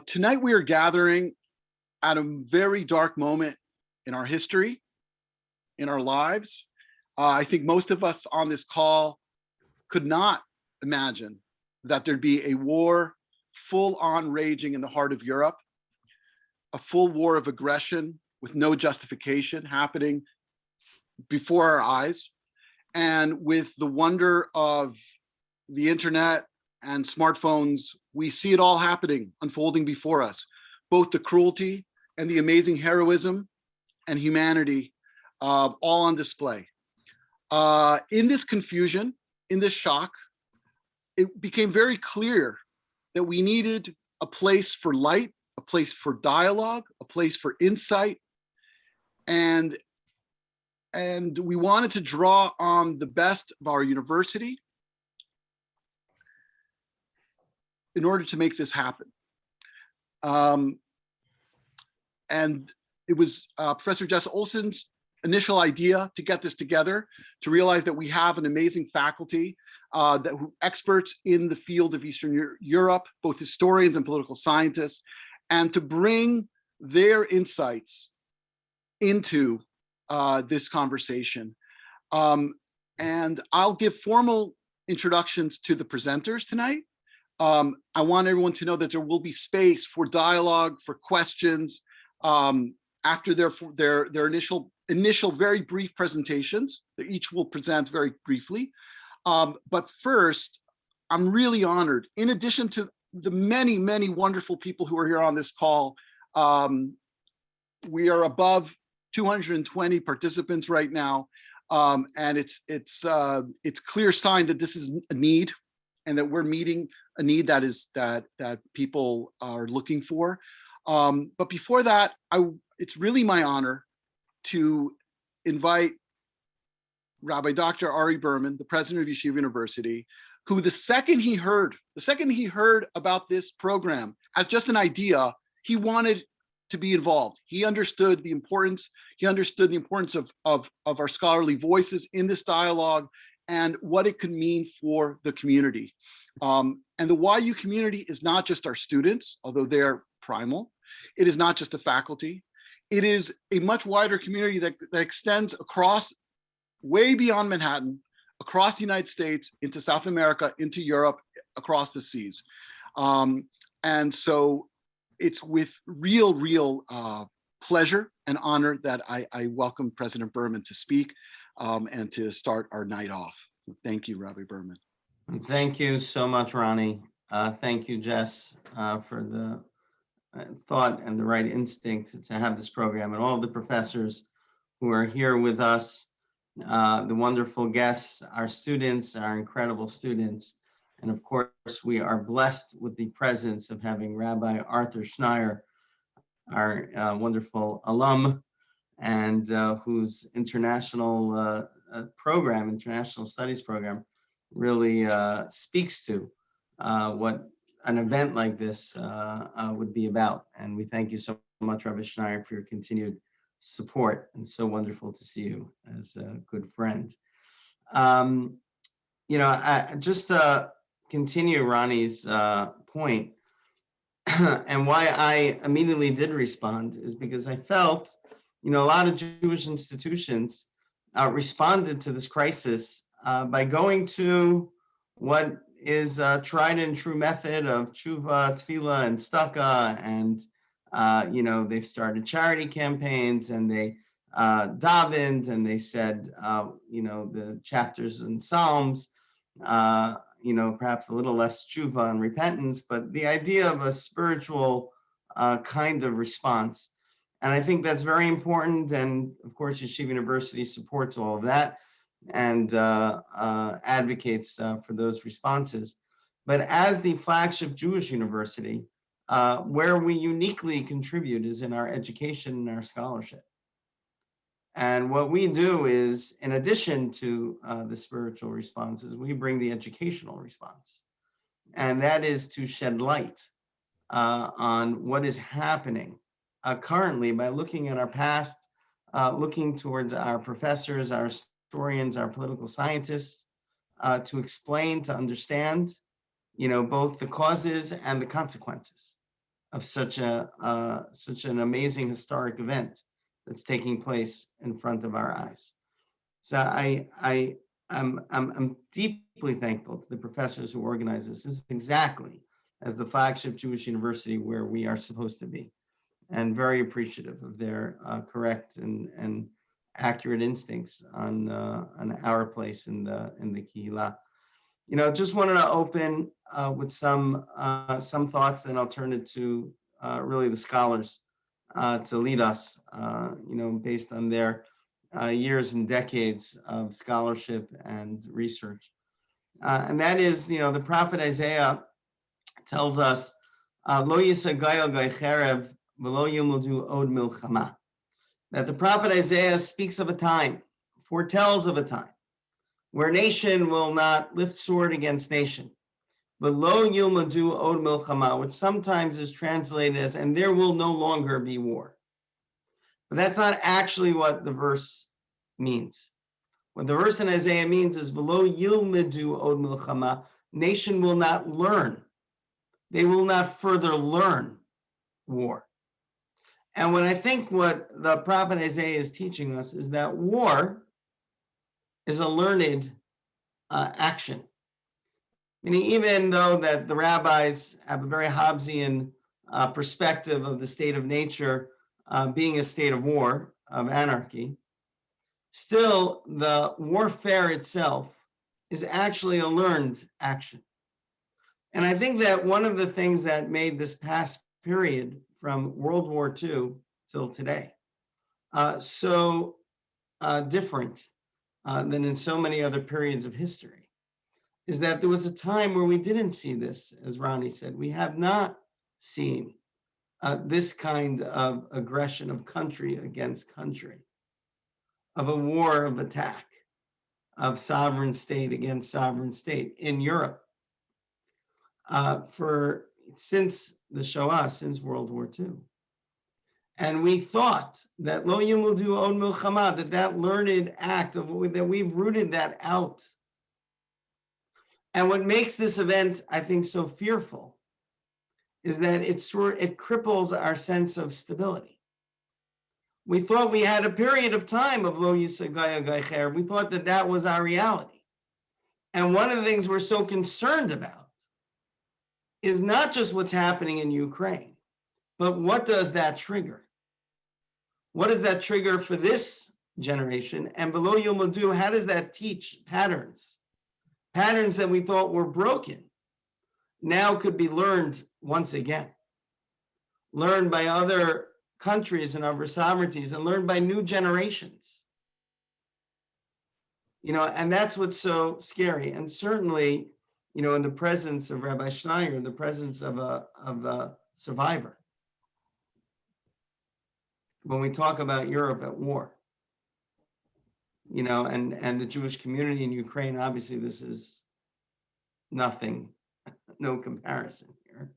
Tonight we are gathering at a very dark moment in our history, in our lives. I think most of us on this call could not imagine that there'd be a war full on raging in the heart of Europe, a full war of aggression with no justification happening before our eyes. And with the wonder of the internet and smartphones, we see it all happening, unfolding before us, both the cruelty and the amazing heroism and humanity, all on display. In this confusion, in this shock, it became very clear that we needed a place for light, a place for dialogue, a place for insight, and we wanted to draw on the best of our university in order to make this happen. And it was Professor Jess Olson's initial idea to get this together, to realize that we have an amazing faculty, experts in the field of Eastern Europe, both historians and political scientists, and to bring their insights into this conversation. And I'll give formal introductions to the presenters tonight. I want everyone to know that there will be space for dialogue, for questions, after their initial very brief presentations. That each will present very briefly. But first, I'm really honored, in addition to the many, many wonderful people who are here on this call, we are above 220 participants right now. And it's clear sign that this is a need and that we're meeting a need that people are looking for. But before that, it's really my honor to invite Rabbi Dr. Ari Berman, the president of Yeshiva University, who the second he heard about this program as just an idea, he wanted to be involved. He understood the importance. He understood the importance of our scholarly voices in this dialogue and what it could mean for the community. And the YU community is not just our students, although they're primal. It is not just the faculty. It is a much wider community that extends across, way beyond Manhattan, across the United States, into South America, into Europe, across the seas. And so it's with real pleasure and honor that I welcome President Berman to speak and to start our night off. So thank you, Rabbi Berman. Thank you so much, Ronnie. Thank you, Jess, for the thought and the right instinct to have this program, and all of the professors who are here with us, the wonderful guests, our students, our incredible students. And of course, we are blessed with the presence of having Rabbi Arthur Schneier, our wonderful alum, and whose international international studies program, really speaks to what an event like this would be about. And we thank you so much, Rabbi Schneier, for your continued support, and so wonderful to see you as a good friend. I just continue Ronnie's point, and why I immediately did respond is because I felt, a lot of Jewish institutions responded to this crisis by going to what is a tried and true method of tshuva, tefillah, and tzedakah, and they've started charity campaigns, and they davened, and they said, the chapters and Psalms, perhaps a little less tshuva and repentance, but the idea of a spiritual kind of response. And I think that's very important. And of course, Yeshiva University supports all of that and advocates for those responses. But as the flagship Jewish university, where we uniquely contribute is in our education and our scholarship. And what we do is, in addition to the spiritual responses, we bring the educational response. And that is to shed light on what is happening currently by looking at our past, looking towards our professors, our historians, our political scientists, to explain, to understand, both the causes and the consequences of such an amazing historic event that's taking place in front of our eyes. So I'm deeply thankful to the professors who organize this. This is exactly as the flagship Jewish university where we are supposed to be, and very appreciative of their correct and accurate instincts on our place in the Kehillah. Just wanted to open with some thoughts, then I'll turn it to really the scholars to lead us, based on their years and decades of scholarship and research. And that is, the prophet Isaiah tells us, Lo yisagayo gai cherev v'lo yilmudu od milchama. That the prophet Isaiah speaks of a time, foretells of a time, where nation will not lift sword against nation. V'lo yilmudu od milchama, which sometimes is translated as, and there will no longer be war. But that's not actually what the verse means. What the verse in Isaiah means is, V'lo yilmedu od milchama, nation will not learn. They will not further learn war. And when I think what the prophet Isaiah is teaching us is that war is a learned action. Meaning, even though that the rabbis have a very Hobbesian perspective of the state of nature being a state of war, of anarchy, still the warfare itself is actually a learned action. And I think that one of the things that made this past period from World War II till today so different than in so many other periods of history is that there was a time where we didn't see this, as Ronnie said. We have not seen this kind of aggression of country against country, of a war of attack, of sovereign state against sovereign state in Europe since the Shoah, since World War II. And we thought that lo yimudu od milchama, that learned act that we've rooted that out. And what makes this event, I think, so fearful is that it cripples our sense of stability. We thought we had a period of time of lo yisagaya gaicher. We thought that was our reality. And one of the things we're so concerned about is not just what's happening in Ukraine, but what does that trigger? What does that trigger for this generation? And below Yomadu, how does that teach patterns? Patterns that we thought were broken now could be learned once again, learned by other countries and other sovereignties, and learned by new generations. And that's what's so scary. And certainly, in the presence of Rabbi Schneier, in the presence of a survivor, when we talk about Europe at war, and the Jewish community in Ukraine, obviously this is nothing, no comparison here,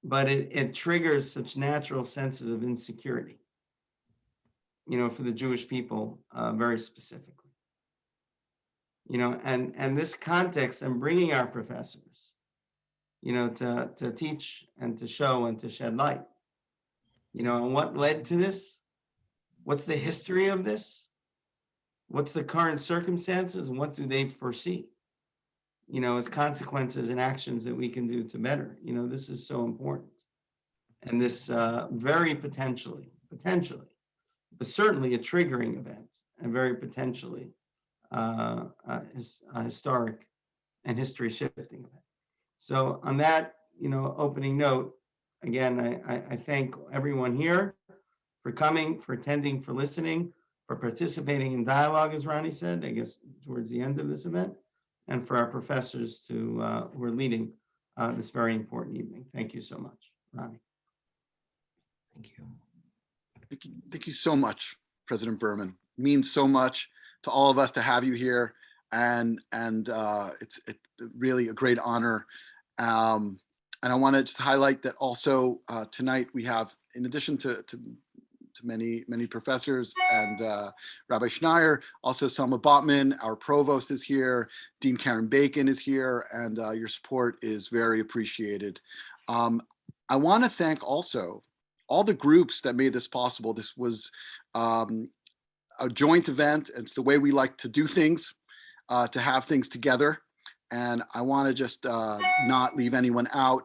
but it triggers such natural senses of insecurity, for the Jewish people very specifically. And this context and bringing our professors, to teach and to show and to shed light, and what led to this, what's the history of this, what's the current circumstances, and what do they foresee, as consequences and actions that we can do to better, this is so important. And this very potentially, but certainly a triggering event, and very potentially is a historic and history shifting event. So on that, opening note, again, I thank everyone here for coming, for attending, for listening, for participating in dialogue, as Ronnie said, I guess towards the end of this event, and for our professors who are leading this very important evening. Thank you so much, Ronnie. Thank you. Thank you so much, President Berman. It means so much to all of us to have you here, and it's really a great honor. And I want to just highlight that also tonight we have, in addition to many professors and Rabbi Schneier, also Selma Botman, our provost is here, Dean Karen Bacon is here, and your support is very appreciated. I want to thank also all the groups that made this possible. This was a joint event. It's the way we like to do things, to have things together. And I want to just not leave anyone out.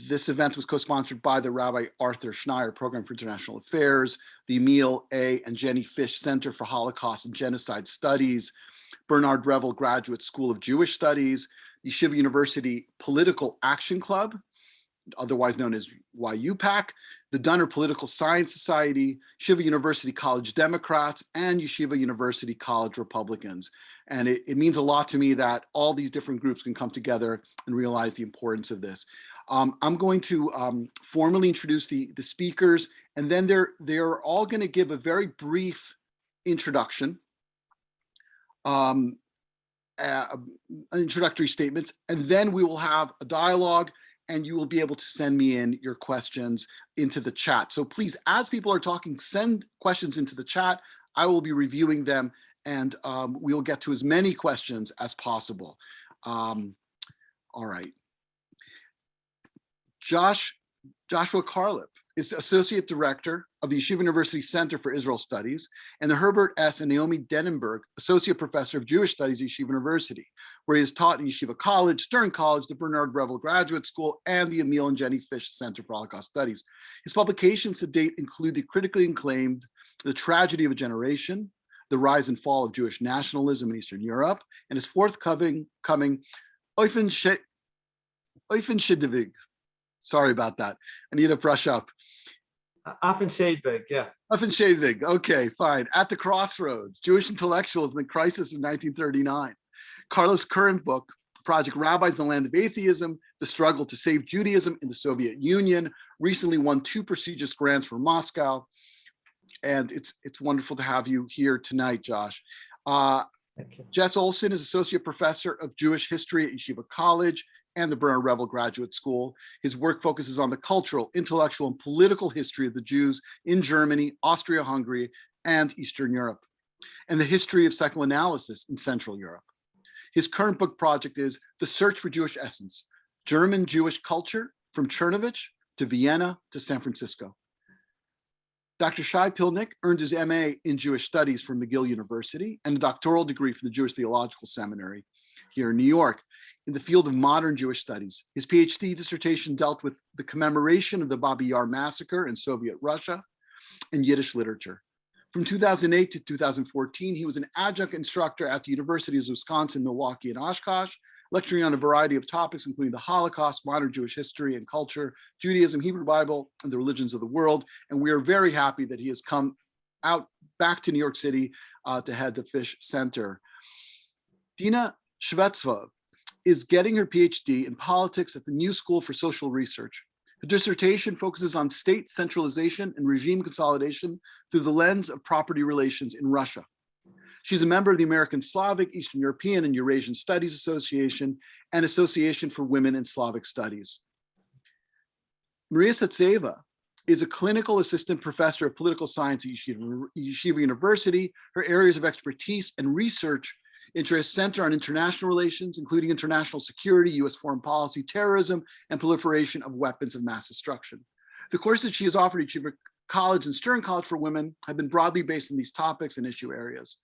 This event was co-sponsored by the Rabbi Arthur Schneier Program for International Affairs, the Emil A. and Jenny Fish Center for Holocaust and Genocide Studies, Bernard Revel Graduate School of Jewish Studies, Yeshiva University Political Action Club, otherwise known as YUPAC, the Dunner Political Science Society, Yeshiva University College Democrats, and Yeshiva University College Republicans. And it means a lot to me that all these different groups can come together and realize the importance of this. I'm going to formally introduce the speakers, and then they're all going to give a very brief introduction, introductory statements, and then we will have a dialogue, and you will be able to send me in your questions into the chat. So please, as people are talking, send questions into the chat. I will be reviewing them, and we will get to as many questions as possible. All right. Joshua Karlip is Associate Director of the Yeshiva University Center for Israel Studies, and the Herbert S. and Naomi Denenberg Associate Professor of Jewish Studies at Yeshiva University, where he has taught in Yeshiva College, Stern College, the Bernard Revel Graduate School, and the Emil and Jenny Fish Center for Holocaust Studies. His publications to date include the critically acclaimed The Tragedy of a Generation, The Rise and Fall of Jewish Nationalism in Eastern Europe, and his forthcoming Oifen Shidivig. Sorry about that. I need to brush up. Often Shadebig, yeah. Oifen Shidivig. Okay, fine. At the Crossroads, Jewish Intellectuals in the Crisis of 1939. Karlip's current book, Project Rabbis in the Land of Atheism, The Struggle to Save Judaism in the Soviet Union, recently won 2 prestigious grants for Moscow. And it's wonderful to have you here tonight, Josh. Thank you. Jess Olson is Associate Professor of Jewish History at Yeshiva College and the Bernard Revel Graduate School. His work focuses on the cultural, intellectual, and political history of the Jews in Germany, Austria-Hungary, and Eastern Europe, and the history of psychoanalysis in Central Europe. His current book project is The Search for Jewish Essence, German Jewish Culture from Chernovich to Vienna to San Francisco. Dr. Shay Pilnik earned his MA in Jewish Studies from McGill University and a doctoral degree from the Jewish Theological Seminary here in New York in the field of modern Jewish studies. His PhD dissertation dealt with the commemoration of the Babi Yar massacre in Soviet Russia and Yiddish literature. From 2008 to 2014, he was an adjunct instructor at the Universities of Wisconsin, Milwaukee, and Oshkosh, lecturing on a variety of topics, including the Holocaust, modern Jewish history and culture, Judaism, Hebrew Bible, and the religions of the world. And we are very happy that he has come out back to New York City to head the Fish Center. Dina Shvetsov is getting her PhD in politics at the New School for Social Research. Her dissertation focuses on state centralization and regime consolidation through the lens of property relations in Russia. She's a member of the American Slavic, Eastern European, and Eurasian Studies Association and Association for Women in Slavic Studies. Maria Zaitseva is a clinical assistant professor of political science at Yeshiva University. Her areas of expertise and research interests center on international relations, including international security, US foreign policy, terrorism, and proliferation of weapons of mass destruction. The courses she has offered at Yeshiva College and Stern College for Women have been broadly based on these topics and issue areas.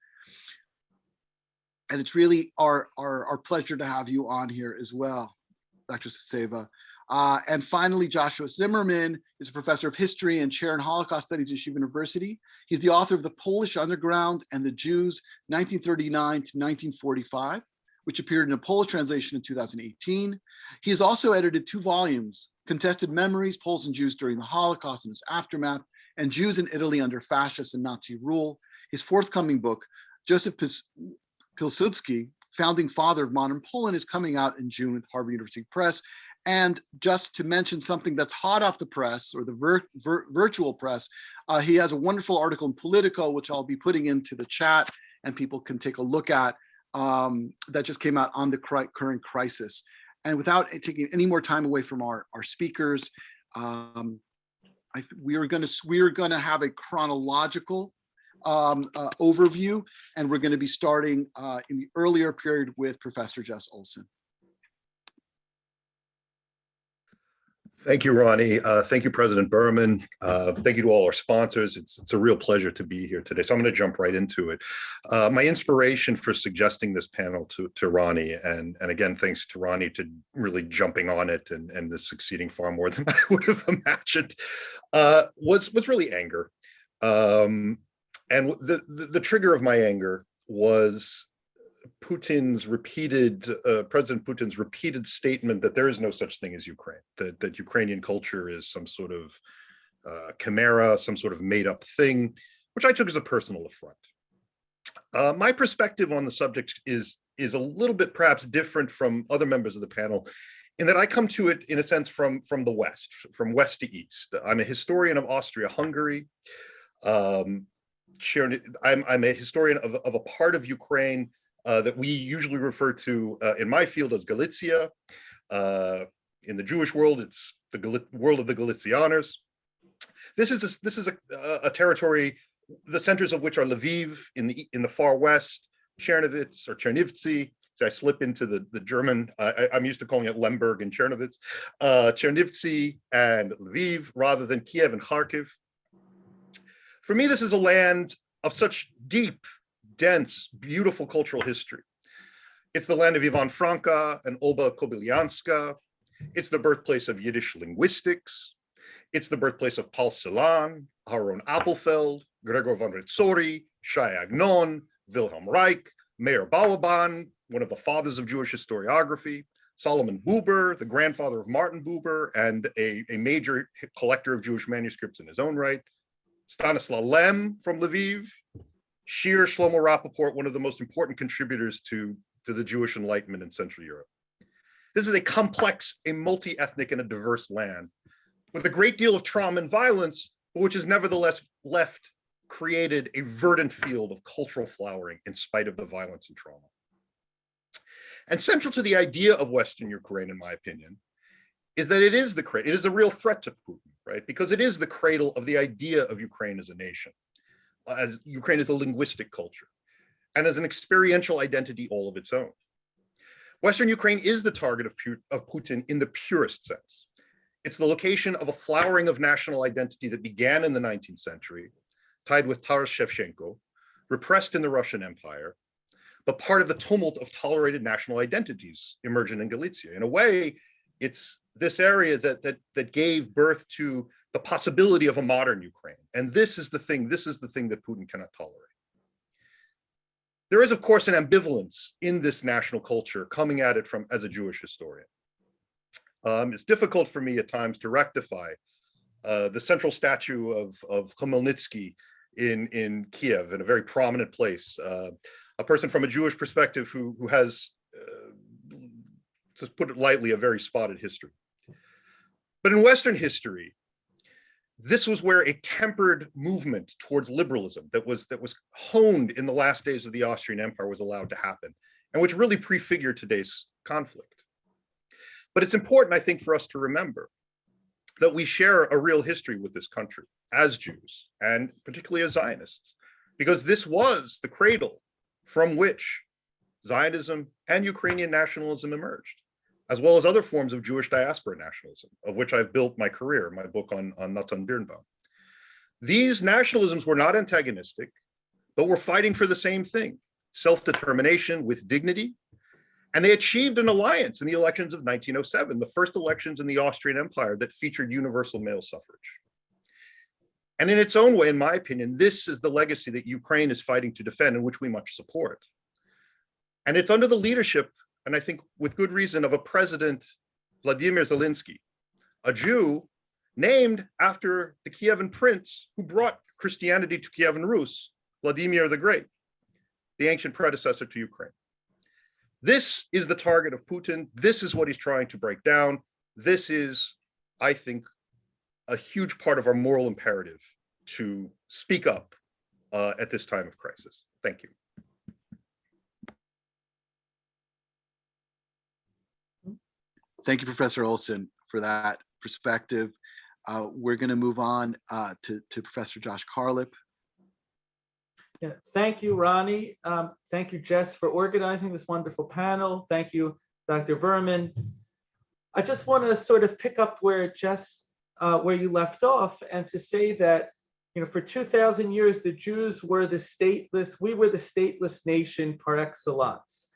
And it's really our pleasure to have you on here as well, Dr. Zaitseva. And finally, Joshua Zimmerman is a professor of history and chair in Holocaust Studies at Yeshiva University. He's the author of The Polish Underground and the Jews, 1939 to 1945, which appeared in a Polish translation in 2018. He has also edited 2 volumes, Contested Memories, Poles and Jews During the Holocaust and Its Aftermath, and Jews in Italy Under Fascist and Nazi Rule. His forthcoming book, Joseph Pilsudski, Founding Father of Modern Poland, is coming out in June with Harvard University Press. And just to mention something that's hot off the press, or the virtual press, he has a wonderful article in Politico, which I'll be putting into the chat and people can take a look at, that just came out on the current crisis. And without taking any more time away from our speakers, we are going to have a chronological overview, and we're going to be starting in the earlier period with Professor Jess Olson. Thank you, Ronnie. Thank you, President Berman. Thank you to all our sponsors. It's a real pleasure to be here today. So I'm going to jump right into it. My inspiration for suggesting this panel to Ronnie, and again, thanks to Ronnie to really jumping on it and this succeeding far more than I would have imagined, was really anger. And the trigger of my anger was President Putin's repeated statement that there is no such thing as Ukraine, that Ukrainian culture is some sort of chimera, some sort of made up thing, which I took as a personal affront. My perspective on the subject is a little bit perhaps different from other members of the panel in that I come to it in a sense from the West, from West to East. I'm a historian of Austria-Hungary. I'm a historian of a part of Ukraine that we usually refer to in my field as Galicia. In the Jewish world, it's the world of the Galicianers. This is a territory, the centers of which are Lviv in the far west, Czernowitz or Chernivtsi. So I slip into the German. I'm used to calling it Lemberg and Czernowitz, Chernivtsi and Lviv rather than Kiev and Kharkiv. For me, this is a land of such deep, dense, beautiful cultural history. It's the land of Ivan Franka and Olga Kobylianska. It's the birthplace of Yiddish linguistics. It's the birthplace of Paul Celan, Aaron Appelfeld, Gregor von Ritzori, Shai Agnon, Wilhelm Reich, Meir Balaban, one of the fathers of Jewish historiography, Solomon Buber, the grandfather of Martin Buber, and a major collector of Jewish manuscripts in his own right, Stanislaw Lem from Lviv, Shir Shlomo Rappaport, one of the most important contributors to the Jewish Enlightenment in Central Europe. This is a complex, a multi-ethnic and a diverse land with a great deal of trauma and violence, but which has nevertheless created a verdant field of cultural flowering in spite of the violence and trauma. And central to the idea of Western Ukraine, in my opinion, is that it is a real threat to Putin, right? Because it is the cradle of the idea of Ukraine as a nation, as Ukraine is a linguistic culture, and as an experiential identity all of its own. Western Ukraine is the target of Putin in the purest sense. It's the location of a flowering of national identity that began in the 19th century, tied with Taras Shevchenko, repressed in the Russian Empire, but part of the tumult of tolerated national identities emergent in Galicia. In a way, it's this area that gave birth to the possibility of a modern Ukraine. And this is the thing that Putin cannot tolerate. There is, of course, an ambivalence in this national culture coming at it from as a Jewish historian. It's difficult for me at times to rectify the central statue of Khmelnytsky in Kiev, in a very prominent place. A person from a Jewish perspective who has, to put it lightly, a very spotted history. But in Western history, this was where a tempered movement towards liberalism that was honed in the last days of the Austrian Empire was allowed to happen, and which really prefigured today's conflict. But it's important, I think, for us to remember that we share a real history with this country as Jews, and particularly as Zionists, because this was the cradle from which Zionism and Ukrainian nationalism emerged, as well as other forms of Jewish diaspora nationalism, of which I've built my career, my book on Natan Birnbaum. These nationalisms were not antagonistic, but were fighting for the same thing, self-determination with dignity. And they achieved an alliance in the elections of 1907, the first elections in the Austrian Empire that featured universal male suffrage. And in its own way, in my opinion, this is the legacy that Ukraine is fighting to defend and which we much support. And it's under the leadership, and I think with good reason, of a president, Vladimir Zelensky, a Jew named after the Kievan prince who brought Christianity to Kievan Rus, Vladimir the Great, the ancient predecessor to Ukraine. This is the target of Putin. This is what he's trying to break down. This is, I think, a huge part of our moral imperative to speak up at this time of crisis. Thank you. Thank you, Professor Olson, for that perspective. We're going to move on to Professor Josh Karlip. Yeah, thank you, Ronnie. Thank you, Jess, for organizing this wonderful panel. Thank you, Dr. Berman. I just want to sort of pick up where Jess, where you left off, and to say that, for 2,000 years, the Jews were we were the stateless nation par excellence.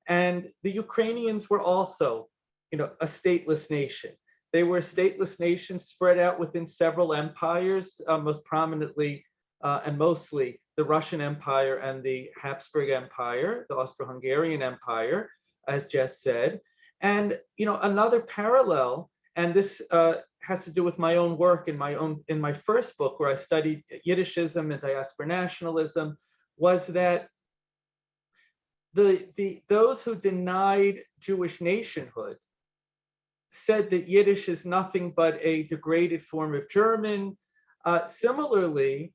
And the Ukrainians were also, a stateless nation. They were a stateless nation spread out within several empires, most prominently and mostly the Russian Empire and the Habsburg Empire, the Austro-Hungarian Empire, as Jess said. And another parallel, and this has to do with my own work in my first book, where I studied Yiddishism and diaspora nationalism, was that those who denied Jewish nationhood said that Yiddish is nothing but a degraded form of German. Similarly,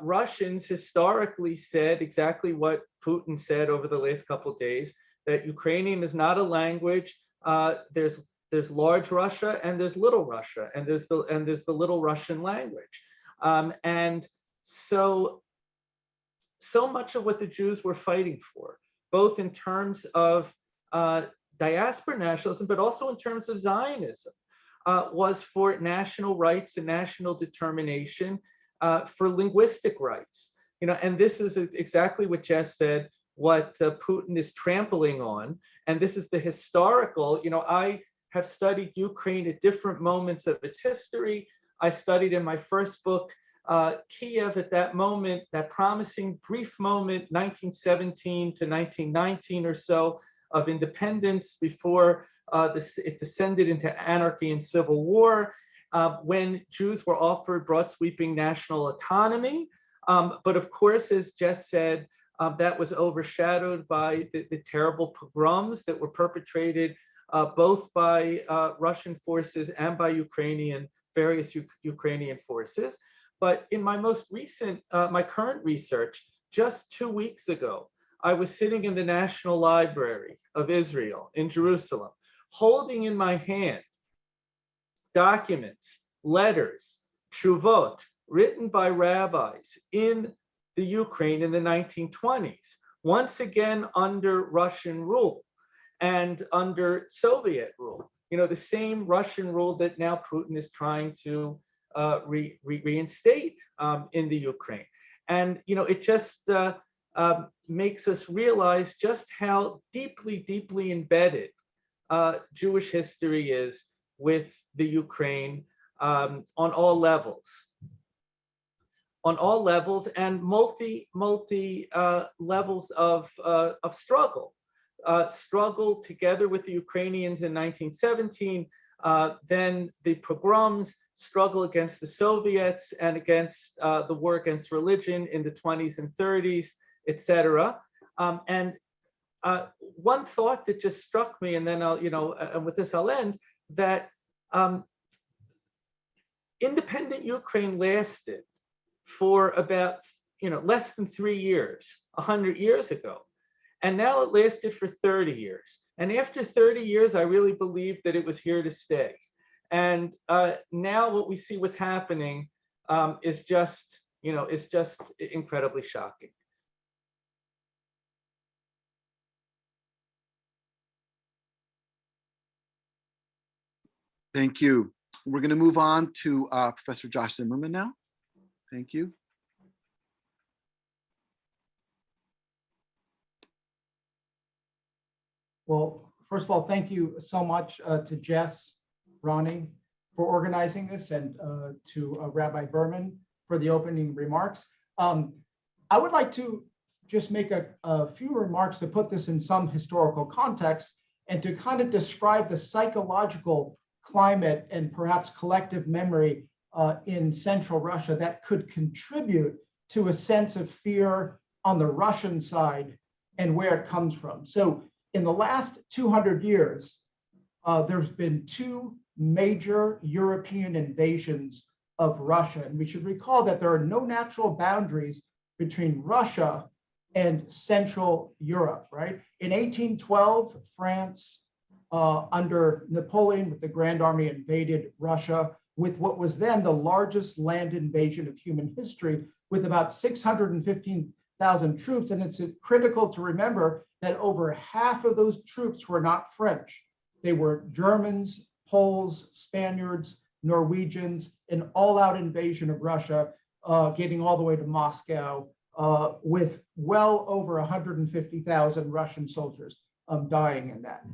Russians historically said exactly what Putin said over the last couple of days, that Ukrainian is not a language. There's large Russia and there's little Russia, and there's the little Russian language. And so much of what the Jews were fighting for, both in terms of diaspora nationalism, but also in terms of Zionism, was for national rights and national determination, for linguistic rights. And this is exactly what Jess said, what Putin is trampling on. And this is the historical, I have studied Ukraine at different moments of its history. I studied in my first book, Kiev at that moment, that promising brief moment, 1917 to 1919 or so, of independence before it descended into anarchy and civil war, when Jews were offered broad sweeping national autonomy. But of course, as Jess said, that was overshadowed by the terrible pogroms that were perpetrated both by Russian forces and by various Ukrainian forces. But in my most recent, my current research, just 2 weeks ago, I was sitting in the National Library of Israel in Jerusalem, holding in my hand documents, letters, shuvot, written by rabbis in the Ukraine in the 1920s, once again under Russian rule and under Soviet rule. The same Russian rule that now Putin is trying to reinstate in the Ukraine. And, it just makes us realize just how deeply, deeply embedded Jewish history is with the Ukraine on all levels. On all levels and multi levels of struggle. Struggle together with the Ukrainians in 1917, then the pogroms, struggle against the Soviets and against the war against religion in the 20s and 30s, etc. And one thought that just struck me, and then I'll, and with this I'll end, that independent Ukraine lasted for about, less than 3 years, 100 years ago. And now it lasted for 30 years. And after 30 years, I really believed that it was here to stay. And now what we see what's happening is just, is just incredibly shocking. Thank you. We're going to move on to Professor Josh Zimmerman now. Thank you. Well, first of all, thank you so much to Jess, Ronnie, for organizing this, and to Rabbi Berman for the opening remarks. I would like to just make a few remarks to put this in some historical context and to kind of describe the psychological climate and perhaps collective memory in Central Russia that could contribute to a sense of fear on the Russian side and where it comes from. So in the last 200 years, there's been 2 major European invasions of Russia. And we should recall that there are no natural boundaries between Russia and Central Europe, right? In 1812, France, under Napoleon with the Grand Army, invaded Russia with what was then the largest land invasion of human history, with about 615,000 troops. And it's critical to remember that over half of those troops were not French. They were Germans, Poles, Spaniards, Norwegians, an all-out invasion of Russia, getting all the way to Moscow, with well over 150,000 Russian soldiers dying in that.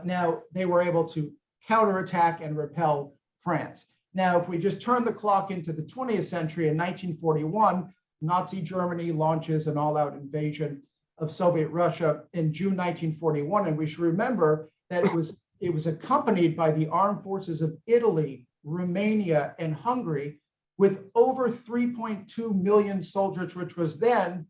Now, they were able to counterattack and repel France. Now, if we just turn the clock into the 20th century, in 1941, Nazi Germany launches an all-out invasion of Soviet Russia in June 1941. And we should remember that it was accompanied by the armed forces of Italy, Romania, and Hungary, with over 3.2 million soldiers, which was then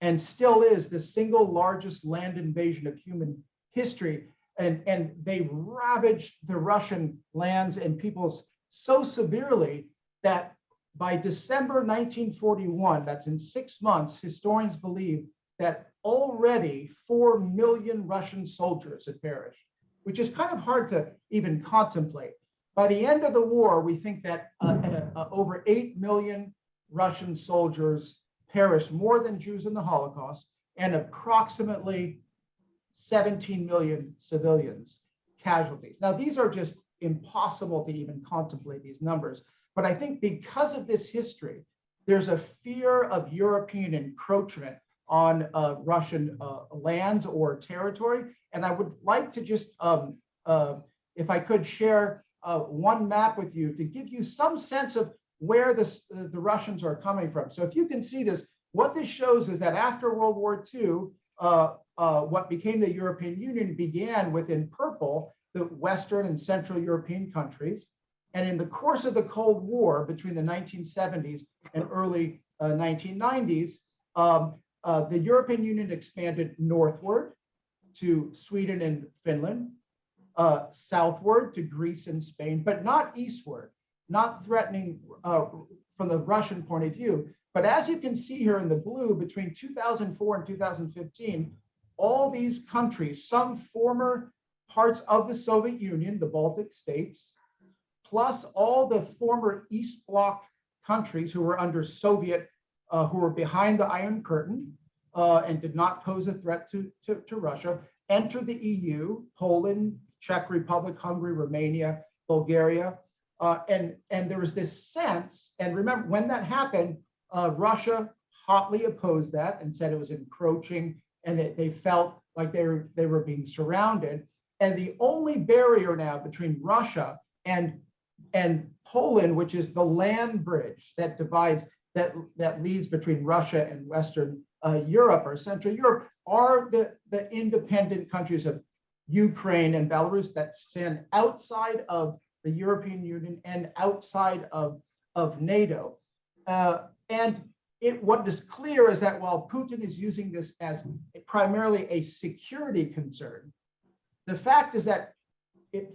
and still is the single largest land invasion of human history. And they ravaged the Russian lands and peoples so severely that by December 1941, that's in 6 months, historians believe that already 4 million Russian soldiers had perished, which is kind of hard to even contemplate. By the end of the war, we think that over 8 million Russian soldiers perished, more than Jews in the Holocaust, and approximately 17 million civilians casualties. Now, these are just impossible to even contemplate these numbers. But I think because of this history, there's a fear of European encroachment on Russian lands or territory. And I would like to just, if I could share one map with you to give you some sense of where the Russians are coming from. So if you can see this, what this shows is that after World War II, what became the European Union began with, in purple, the Western and Central European countries. And in the course of the Cold War between the 1970s and early 1990s, the European Union expanded northward to Sweden and Finland, southward to Greece and Spain, but not eastward, not threatening from the Russian point of view. But as you can see here in the blue, between 2004 and 2015, all these countries, some former parts of the Soviet Union, the Baltic states, plus all the former East Bloc countries who were under Soviet, who were behind the Iron Curtain and did not pose a threat to Russia, entered the EU, Poland, Czech Republic, Hungary, Romania, Bulgaria. And there was this sense, and remember, when that happened, Russia hotly opposed that and said it was encroaching, and they felt like they were being surrounded. And the only barrier now between Russia and Poland, which is the land bridge that divides, that leads between Russia and Western Europe or Central Europe, are the independent countries of Ukraine and Belarus that stand outside of the European Union and outside of NATO. And what is clear is that while Putin is using this as primarily a security concern, the fact is that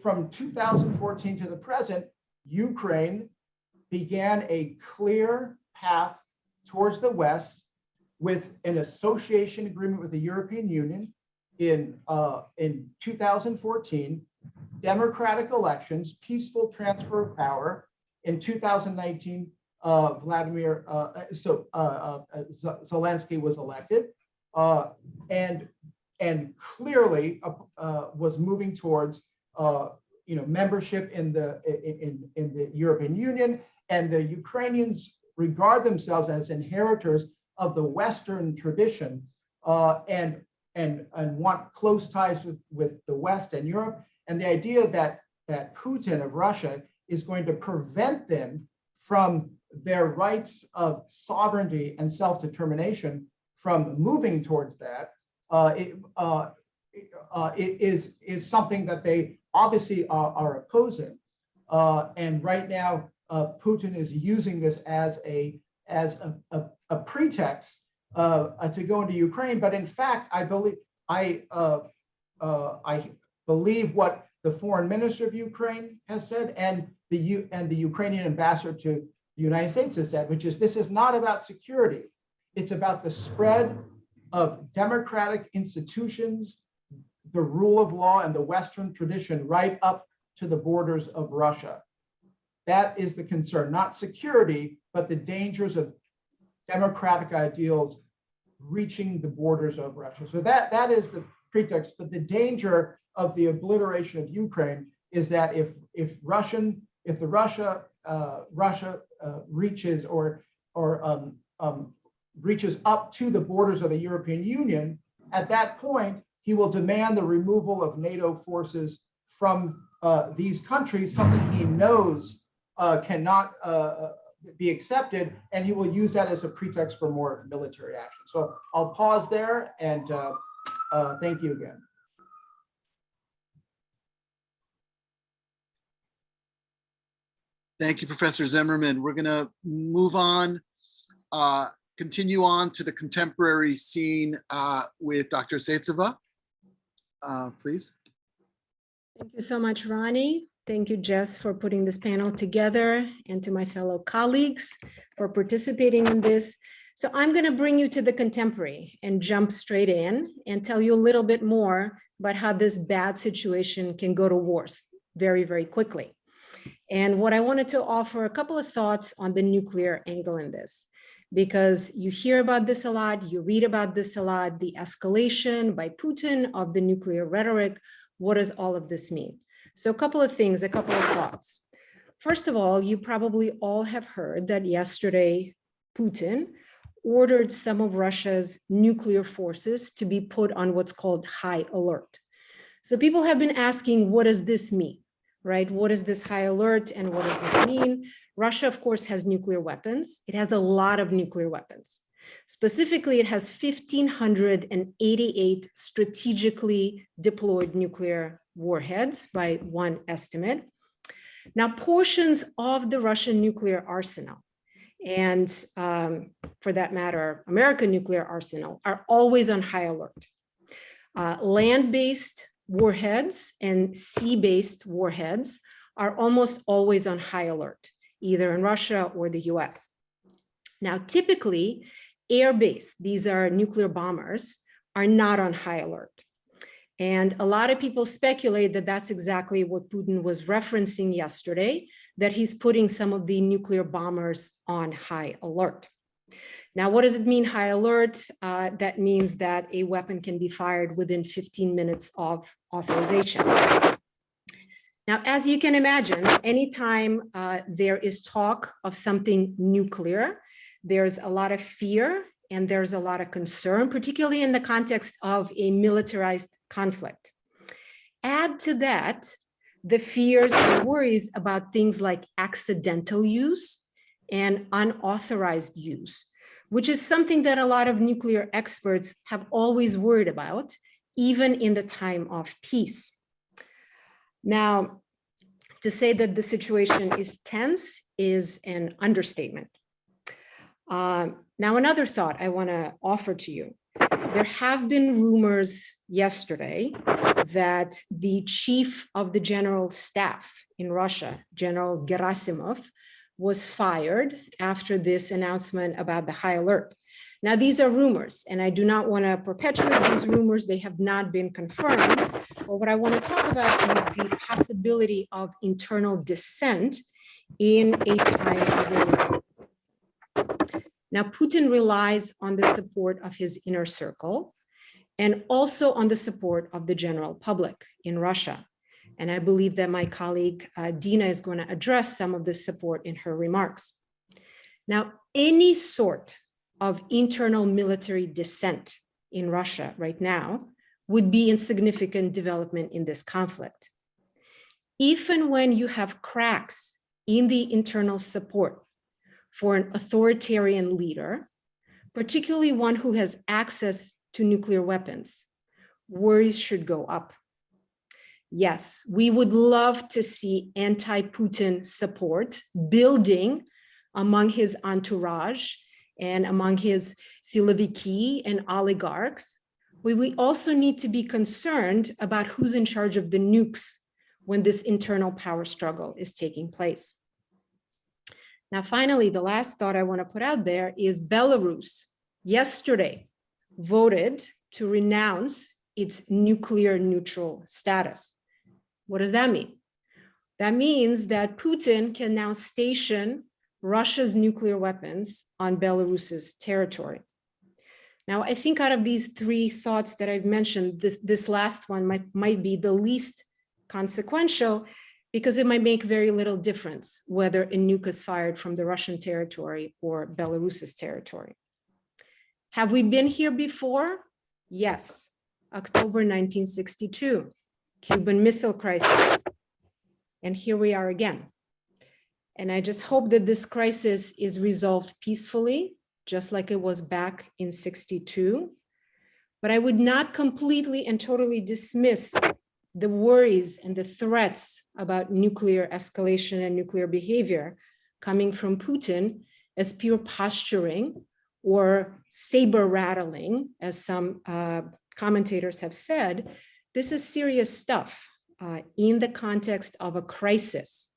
from 2014 to the present, Ukraine began a clear path towards the West with an association agreement with the European Union in 2014, democratic elections, peaceful transfer of power. In 2019, Zelensky was elected, and clearly was moving towards membership in the European Union. And the Ukrainians regard themselves as inheritors of the Western tradition, and want close ties with the West and Europe. And the idea that Putin of Russia is going to prevent them from their rights of sovereignty and self-determination from moving towards that is something that they obviously are opposing. And right now, Putin is using this as a pretext to go into Ukraine. But in fact, I believe what the foreign minister of Ukraine has said, and the Ukrainian ambassador to the United States has said, which is, this is not about security. It's about the spread of democratic institutions, the rule of law, and the Western tradition right up to the borders of Russia. That is the concern, not security, but the dangers of democratic ideals reaching the borders of Russia. So that is the pretext, but the danger of the obliteration of Ukraine is that if Russia reaches reaches up to the borders of the European Union, at that point, he will demand the removal of NATO forces from these countries, something he knows cannot be accepted, and he will use that as a pretext for more military action. So I'll pause there, and thank you again. Thank you, Professor Zimmerman. We're going to move on, continue on to the contemporary scene with Dr. Zaitseva. Please. Thank you so much, Ronnie. Thank you, Jess, for putting this panel together, and to my fellow colleagues for participating in this. So I'm going to bring you to the contemporary and jump straight in and tell you a little bit more about how this bad situation can go to worse very, very quickly. And what I wanted to offer a couple of thoughts on the nuclear angle in this, because you hear about this a lot, you read about this a lot, the escalation by Putin of the nuclear rhetoric. What does all of this mean? So a couple of things, a couple of thoughts. First of all, you probably all have heard that yesterday, Putin ordered some of Russia's nuclear forces to be put on what's called high alert. So people have been asking, what does this mean, right? What is this high alert and what does this mean? Russia, of course, has nuclear weapons. It has a lot of nuclear weapons. Specifically, it has 1,588 strategically deployed nuclear warheads by one estimate. Now, portions of the Russian nuclear arsenal, and for that matter, American nuclear arsenal, are always on high alert. Land-based warheads and sea-based warheads are almost always on high alert, either in Russia or the US. Now, typically, air-based, these are nuclear bombers, are not on high alert. And a lot of people speculate that that's exactly what Putin was referencing yesterday, that he's putting some of the nuclear bombers on high alert. Now, what does it mean, high alert? That means that a weapon can be fired within 15 minutes of authorization. Now, as you can imagine, anytime there is talk of something nuclear, there's a lot of fear and there's a lot of concern, particularly in the context of a militarized conflict. Add to that the fears and worries about things like accidental use and unauthorized use, which is something that a lot of nuclear experts have always worried about, even in the time of peace. Now, to say that the situation is tense is an understatement. Now, another thought I want to offer to you. There have been rumors yesterday that the chief of the general staff in Russia, General Gerasimov, was fired after this announcement about the high alert. Now, these are rumors, and I do not want to perpetuate these rumors. They have not been confirmed. But what I want to talk about is the possibility of internal dissent in a time of war. Now, Putin relies on the support of his inner circle and also on the support of the general public in Russia. And I believe that my colleague Dina is going to address some of this support in her remarks. Now, any sort of internal military dissent in Russia right now would be insignificant development in this conflict. Even when you have cracks in the internal support for an authoritarian leader, particularly one who has access to nuclear weapons, worries should go up. Yes, we would love to see anti-Putin support building among his entourage and among his siloviki and oligarchs. We also need to be concerned about who's in charge of the nukes when this internal power struggle is taking place. Now, finally, the last thought I want to put out there is Belarus yesterday voted to renounce its nuclear neutral status. What does that mean? That means that Putin can now station Russia's nuclear weapons on Belarus's territory. Now, I think out of these three thoughts that I've mentioned, this last one might be the least consequential, because it might make very little difference whether a nuke is fired from the Russian territory or Belarus's territory. Have we been here before? Yes. October 1962, Cuban Missile Crisis. And here we are again. And I just hope that this crisis is resolved peacefully, just like it was back in 62. But I would not completely and totally dismiss the worries and the threats about nuclear escalation and nuclear behavior coming from Putin as pure posturing or saber rattling, as some commentators have said. This is serious stuff in the context of a crisis.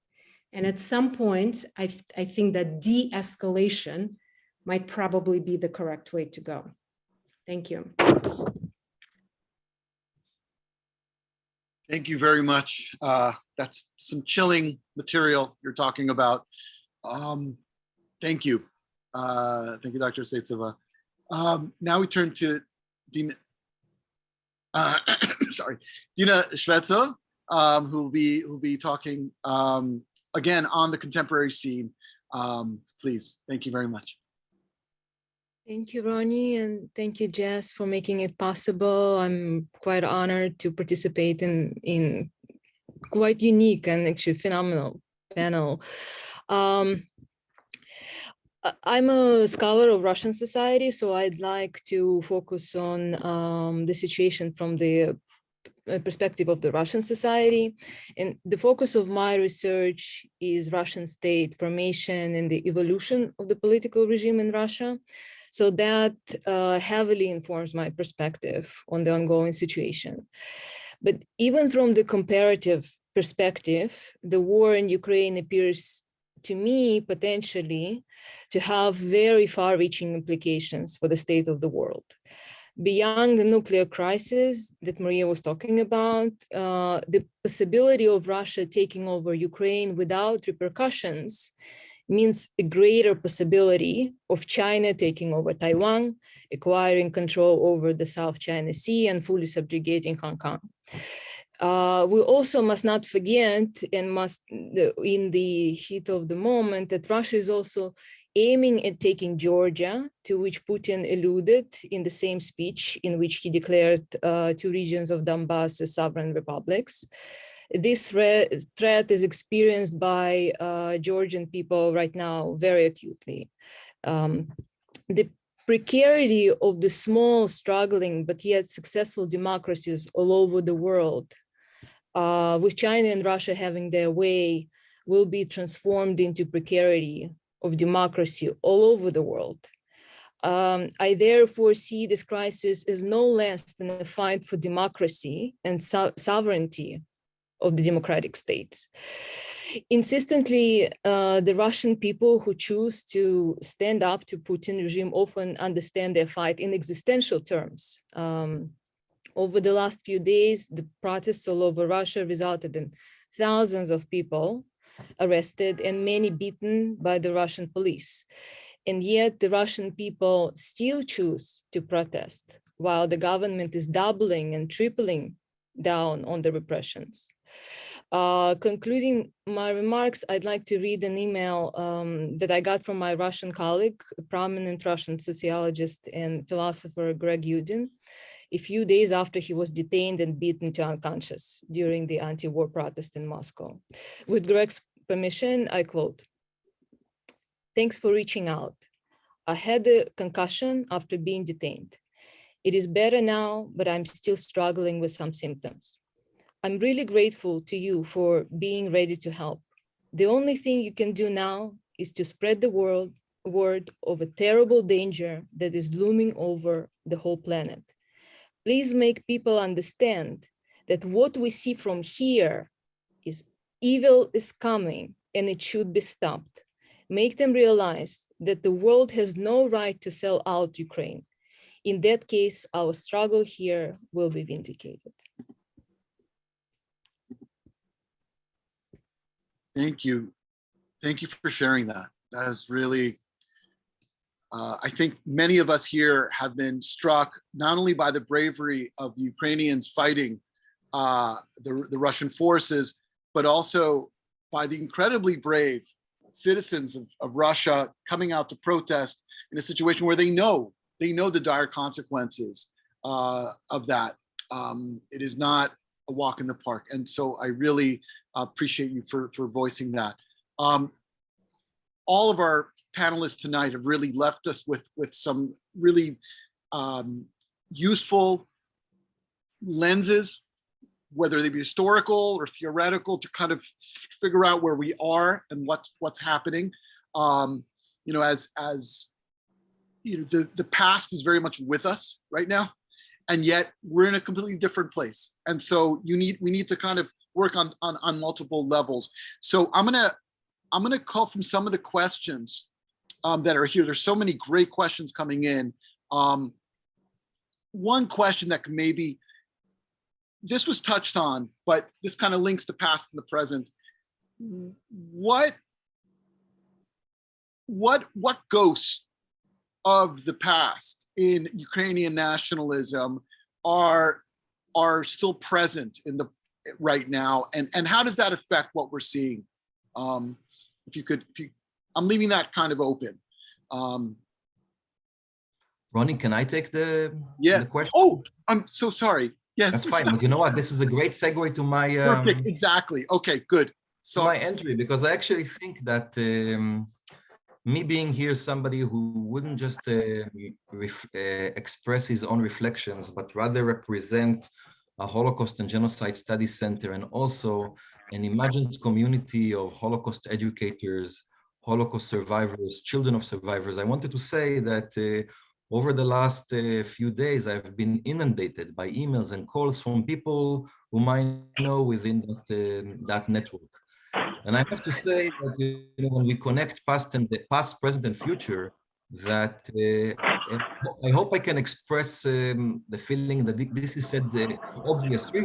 And at some point, I think that de-escalation might probably be the correct way to go. Thank you. Thank you very much. That's some chilling material you're talking about. Thank you. Thank you, Dr. Zaitseva. Now we turn to Dina, Dina Shvetsov, who will be talking again on the contemporary scene. Please, thank you very much. Thank you, Ronnie, and thank you, Jess, for making it possible. I'm quite honored to participate in quite unique and actually phenomenal panel. I'm a scholar of Russian society, so I'd like to focus on the situation from the perspective of the Russian society. And the focus of my research is Russian state formation and the evolution of the political regime in Russia. So that heavily informs my perspective on the ongoing situation. But even from the comparative perspective, the war in Ukraine appears to me potentially to have very far-reaching implications for the state of the world. Beyond the nuclear crisis that Maria was talking about, the possibility of Russia taking over Ukraine without repercussions means a greater possibility of China taking over Taiwan, acquiring control over the South China Sea, and fully subjugating Hong Kong. We also must not forget, and must, in the heat of the moment, that Russia is also aiming at taking Georgia, to which Putin alluded in the same speech in which he declared 2 regions of Donbass as sovereign republics. This threat is experienced by Georgian people right now very acutely. The precarity of the small, struggling, but yet successful democracies all over the world, with China and Russia having their way, will be transformed into precarity of democracy all over the world. I therefore see this crisis as no less than a fight for democracy and sovereignty of the democratic states. Insistently, the Russian people who choose to stand up to Putin regime often understand their fight in existential terms. Over the last few days, the protests all over Russia resulted in thousands of people arrested and many beaten by the Russian police. And yet the Russian people still choose to protest while the government is doubling and tripling down on the repressions. Concluding my remarks, I'd like to read an email that I got from my Russian colleague, prominent Russian sociologist and philosopher Greg Yudin, a few days after he was detained and beaten to unconscious during the anti-war protest in Moscow. With Greg's permission, I quote, "Thanks for reaching out. I had a concussion after being detained. It is better now, but I'm still struggling with some symptoms. I'm really grateful to you for being ready to help. The only thing you can do now is to spread the word of a terrible danger that is looming over the whole planet. Please make people understand that what we see from here is evil is coming and it should be stopped. Make them realize that the world has no right to sell out Ukraine. In that case, our struggle here will be vindicated." Thank you. Thank you for sharing that. That is really, I think many of us here have been struck not only by the bravery of the Ukrainians fighting the Russian forces, but also by the incredibly brave citizens of Russia coming out to protest in a situation where they know the dire consequences of that. It is not a walk in the park. And so I really appreciate you for voicing that. All of our panelists tonight have really left us with some really useful lenses, whether they be historical or theoretical, to kind of figure out where we are and what's happening. As you know, the past is very much with us right now, and yet we're in a completely different place. And so we need to kind of work on multiple levels. So I'm gonna call from some of the questions that are here. There's so many great questions coming in. One question that maybe this was touched on, but this kind of links the past and the present. What ghosts of the past in Ukrainian nationalism are still present in the right now, and how does that affect what we're seeing? I'm leaving that kind of open. Ronnie, can I take the question? Oh, I'm so sorry. Yes, that's fine. But you know what? This is a great segue to my perfect. Exactly. Okay, good. So my entry, because I actually think that me being here, somebody who wouldn't just express his own reflections, but rather represent a Holocaust and Genocide Studies Center, and also an imagined community of Holocaust educators, Holocaust survivors, children of survivors. I wanted to say that over the last few days, I've been inundated by emails and calls from people whom I know within that network. And I have to say that when we connect past, present, and future, that I hope I can express the feeling that this is said obviously,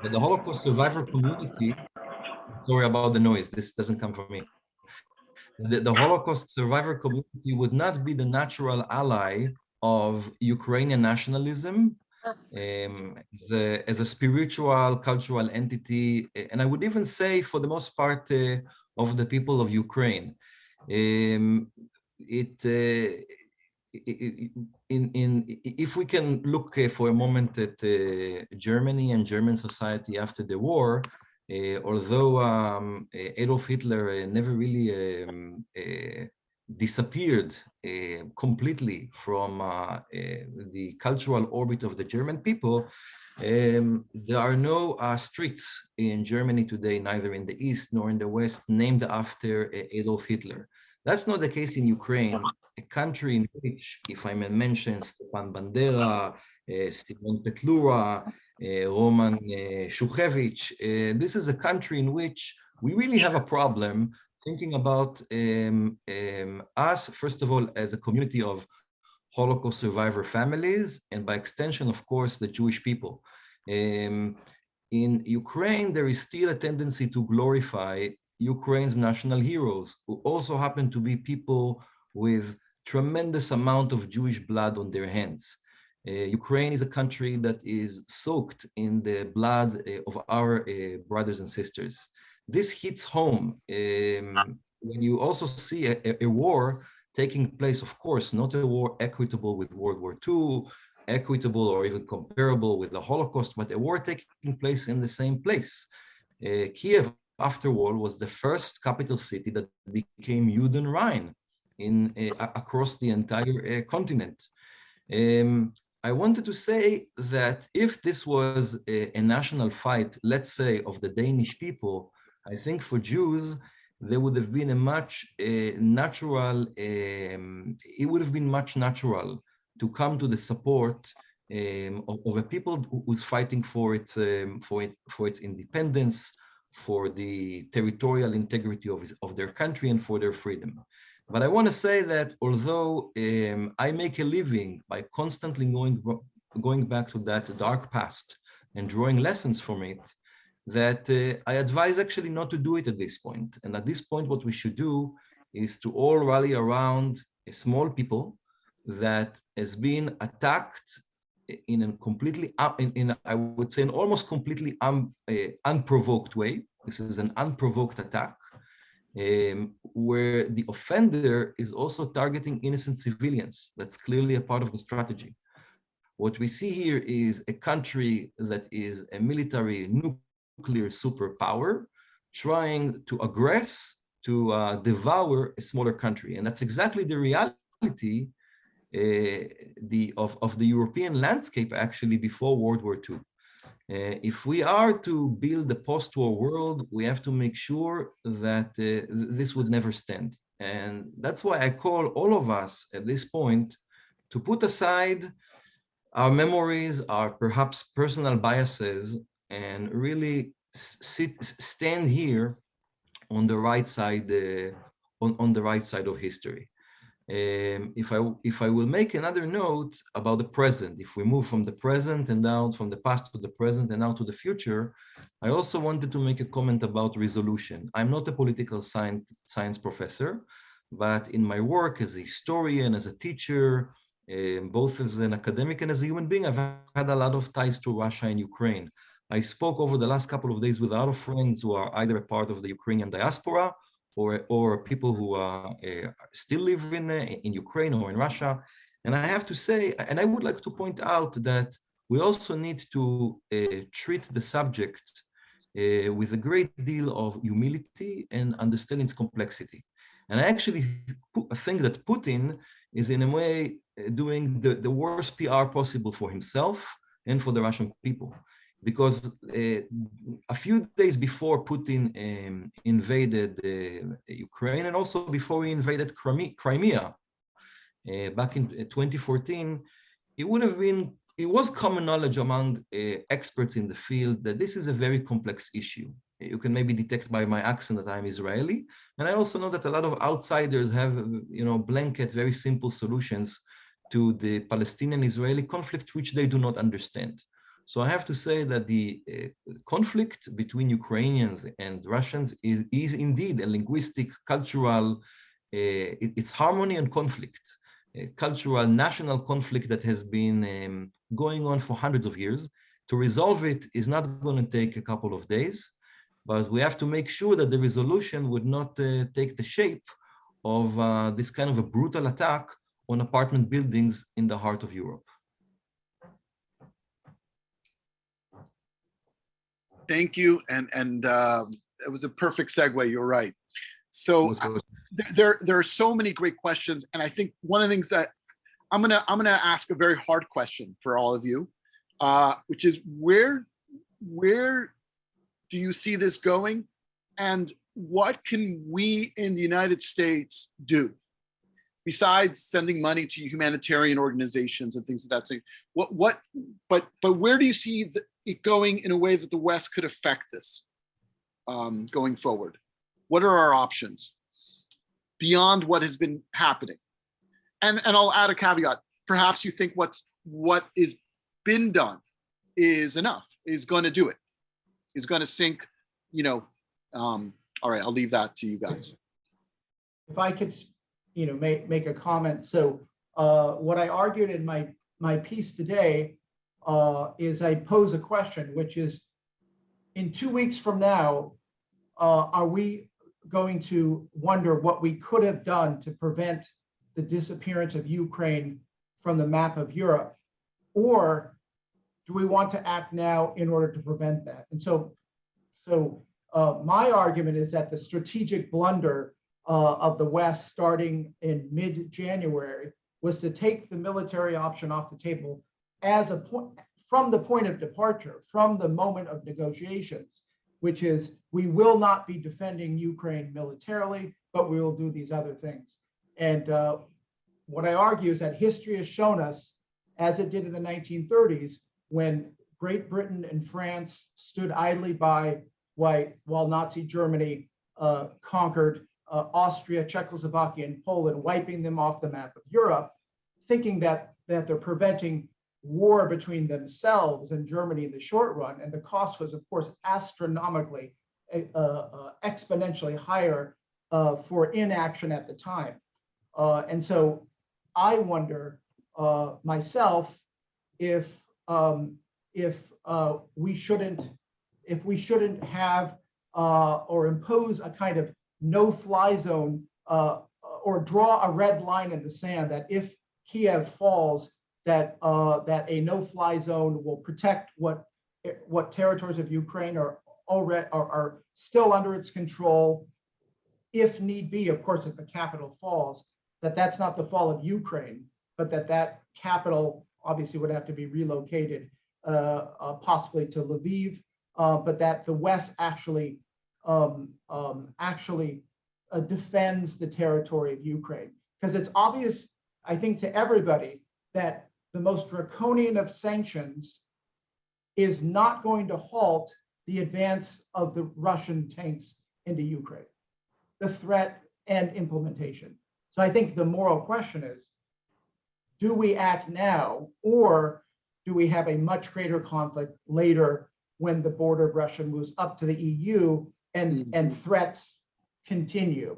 that the Holocaust survivor community, sorry about the noise, this doesn't come from me. The Holocaust survivor community would not be the natural ally of Ukrainian nationalism as a spiritual, cultural entity, and I would even say, for the most part, of the people of Ukraine. If we can look for a moment at Germany and German society after the war, although Adolf Hitler never really disappeared completely from the cultural orbit of the German people, there are no streets in Germany today, neither in the East nor in the West, named after Adolf Hitler. That's not the case in Ukraine, a country in which, if I may mention Stepan Bandera, Simon Petlura, Roman Shukhevich, this is a country in which we really have a problem thinking about us, first of all, as a community of Holocaust survivor families, and by extension, of course, the Jewish people. In Ukraine, there is still a tendency to glorify Ukraine's national heroes, who also happen to be people with tremendous amount of Jewish blood on their hands. Ukraine is a country that is soaked in the blood of our brothers and sisters. This hits home when you also see a war taking place, of course, not a war equitable with World War II, equitable or even comparable with the Holocaust, but a war taking place in the same place. Kiev, after all, was the first capital city that became Juden Rhine across the entire continent. I wanted to say that if this was a national fight, let's say, of the Danish people, I think for Jews, there would have been a much natural, it would have been much natural to come to the support of a people who's fighting for its independence, for the territorial integrity of their country, and for their freedom. But I want to say that although I make a living by constantly going back to that dark past and drawing lessons from it, that I advise actually not to do it at this point. And at this point, what we should do is to all rally around a small people that has been attacked in a completely, I would say, an almost completely unprovoked way. This is an unprovoked attack, where the offender is also targeting innocent civilians. That's clearly a part of the strategy. What we see here is a country that is a military nuclear superpower trying to aggress, to devour a smaller country. And that's exactly the reality of the European landscape actually before World War II. If we are to build a post-war world, we have to make sure that this would never stand. And that's why I call all of us at this point to put aside our memories, our perhaps personal biases, and really stand here on the right side, on the right side of history. If I will make another note about the present, if we move from the present and down from the past to the present and now to the future, I also wanted to make a comment about resolution. I'm not a political science professor, but in my work as a historian, as a teacher, both as an academic and as a human being, I've had a lot of ties to Russia and Ukraine. I spoke over the last couple of days with a lot of friends who are either a part of the Ukrainian diaspora or people who still live in Ukraine or in Russia. And I have to say, and I would like to point out that we also need to treat the subject with a great deal of humility and understanding its complexity. And I actually think that Putin is in a way doing the worst PR possible for himself and for the Russian people. Because a few days before Putin invaded Ukraine, and also before he invaded Crimea back in 2014, it was common knowledge among experts in the field that this is a very complex issue. You can maybe detect by my accent that I'm Israeli. And I also know that a lot of outsiders have, blanket, very simple solutions to the Palestinian-Israeli conflict, which they do not understand. So I have to say that the conflict between Ukrainians and Russians is indeed a linguistic, cultural, it's harmony and conflict, a cultural, national conflict that has been going on for hundreds of years. To resolve it is not going to take a couple of days, but we have to make sure that the resolution would not take the shape of this kind of a brutal attack on apartment buildings in the heart of Europe. Thank you, and it was a perfect segue. You're right. So there are so many great questions, and I think one of the things that I'm gonna ask a very hard question for all of you, which is where do you see this going, and what can we in the United States do besides sending money to humanitarian organizations and things of that sort? But where do you see it going in a way that the West could affect this going forward? What are our options beyond what has been happening? And I'll add a caveat. Perhaps you think what is been done is enough, is going to do it, is going to sink, all right, I'll leave that to you guys. If I could, make a comment. So what I argued in my piece today is I pose a question, which is, in 2 weeks from now, are we going to wonder what we could have done to prevent the disappearance of Ukraine from the map of Europe? Or do we want to act now in order to prevent that? And so my argument is that the strategic blunder of the West starting in mid-January was to take the military option off the table as a point, from the point of departure, from the moment of negotiations, which is we will not be defending Ukraine militarily, but we will do these other things. And what I argue is that history has shown us, as it did in the 1930s, when Great Britain and France stood idly by while Nazi Germany conquered Austria, Czechoslovakia, and Poland, wiping them off the map of Europe, thinking that they're preventing war between themselves and Germany in the short run. And the cost was, of course, astronomically, exponentially higher for inaction at the time. And so I wonder myself, if we shouldn't have or impose a kind of no-fly zone or draw a red line in the sand that if Kiev falls, that a no-fly zone will protect what territories of Ukraine are still under its control. If need be, of course, if the capital falls, that's not the fall of Ukraine, but that capital obviously would have to be relocated, possibly to Lviv, but that the West actually defends the territory of Ukraine. Because it's obvious, I think, to everybody that the most draconian of sanctions is not going to halt the advance of the Russian tanks into Ukraine, the threat and implementation. So I think the moral question is, do we act now, or do we have a much greater conflict later when the border of Russia moves up to the EU and threats continue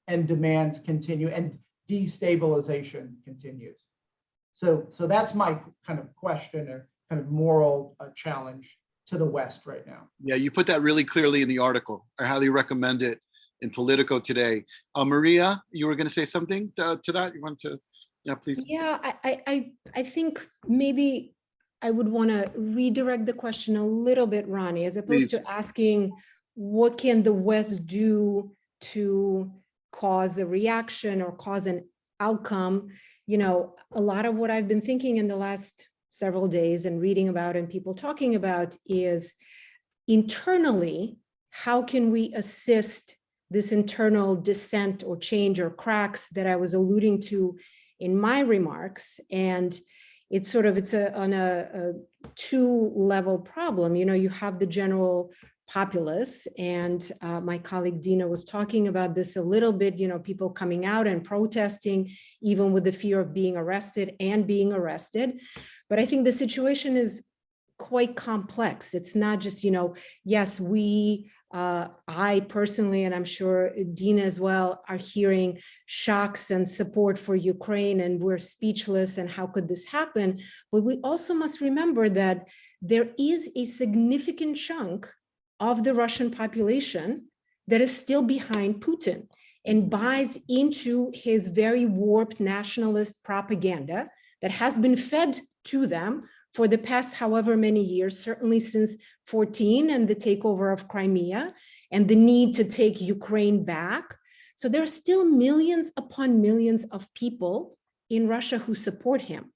and demands continue and destabilization continues? So that's my kind of question or kind of moral challenge to the West right now. Yeah, you put that really clearly in the article. I highly recommend it in Politico today. Maria, you were going to say something to that? You want to, yeah, please. Yeah, I think maybe I would want to redirect the question a little bit, Ronnie, as opposed to asking what can the West do to cause a reaction or cause an outcome. You know, a lot of what I've been thinking in the last several days and reading about and people talking about is internally, how can we assist this internal dissent or change or cracks that I was alluding to in my remarks? And it's sort of, on a two-level problem. You know, you have the general populace, and my colleague Dina was talking about this a little bit, you know, people coming out and protesting, even with the fear of being arrested and being arrested. But I think the situation is quite complex. It's not just, you know, yes, I personally, and I'm sure Dina as well, are hearing shocks and support for Ukraine, and we're speechless, and how could this happen? But we also must remember that there is a significant chunk of the Russian population that is still behind Putin and buys into his very warped nationalist propaganda that has been fed to them for the past however many years, certainly since 2014 and the takeover of Crimea and the need to take Ukraine back. So there are still millions upon millions of people in Russia who support him,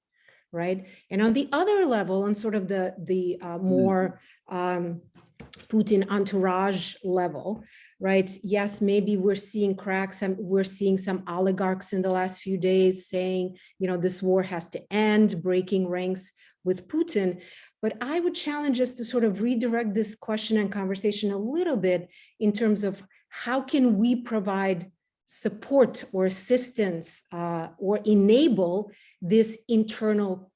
right? And on the other level, on sort of the more Putin entourage level, right? Yes, maybe we're seeing cracks, and we're seeing some oligarchs in the last few days saying, you know, this war has to end, breaking ranks with Putin. But I would challenge us to sort of redirect this question and conversation a little bit in terms of how can we provide support or assistance or enable this internal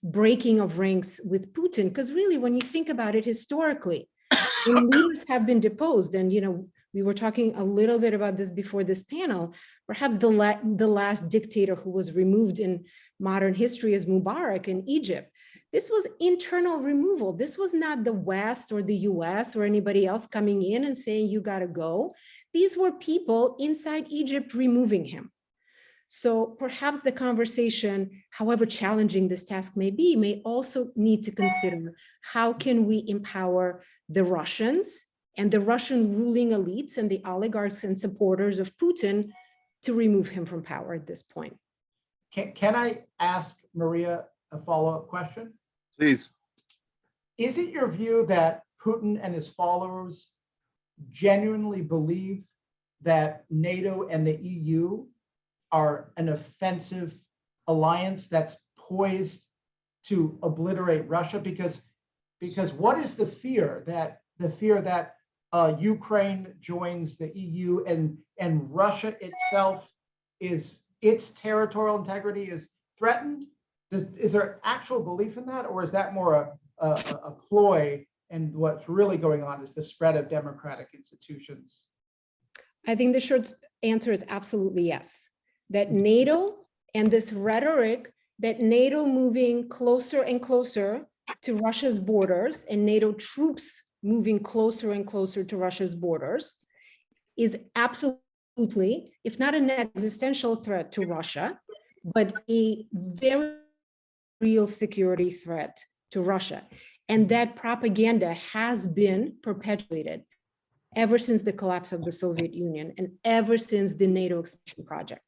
breaking of ranks with Putin? Because really, when you think about it historically, when leaders have been deposed, and, you know, we were talking a little bit about this before this panel, perhaps the last dictator who was removed in modern history is Mubarak in Egypt. This was internal removal. This was not the West or the US or anybody else coming in and saying, you got to go. These were people inside Egypt removing him. So perhaps the conversation, however challenging this task may be, may also need to consider how can we empower the Russians and the Russian ruling elites and the oligarchs and supporters of Putin to remove him from power at this point. Can I ask Maria a follow-up question? Please. Is it your view that Putin and his followers genuinely believe that NATO and the EU are an offensive alliance that's poised to obliterate Russia? Because what is the fear that Ukraine joins the EU and Russia itself its territorial integrity is threatened? Is there actual belief in that, or is that more a ploy, and what's really going on is the spread of democratic institutions? I think the short answer is absolutely yes. That NATO and this rhetoric that NATO moving closer and closer to Russia's borders and NATO troops moving closer and closer to Russia's borders is absolutely, if not an existential threat to Russia, but a very real security threat to Russia. And that propaganda has been perpetuated ever since the collapse of the Soviet Union and ever since the NATO expansion project.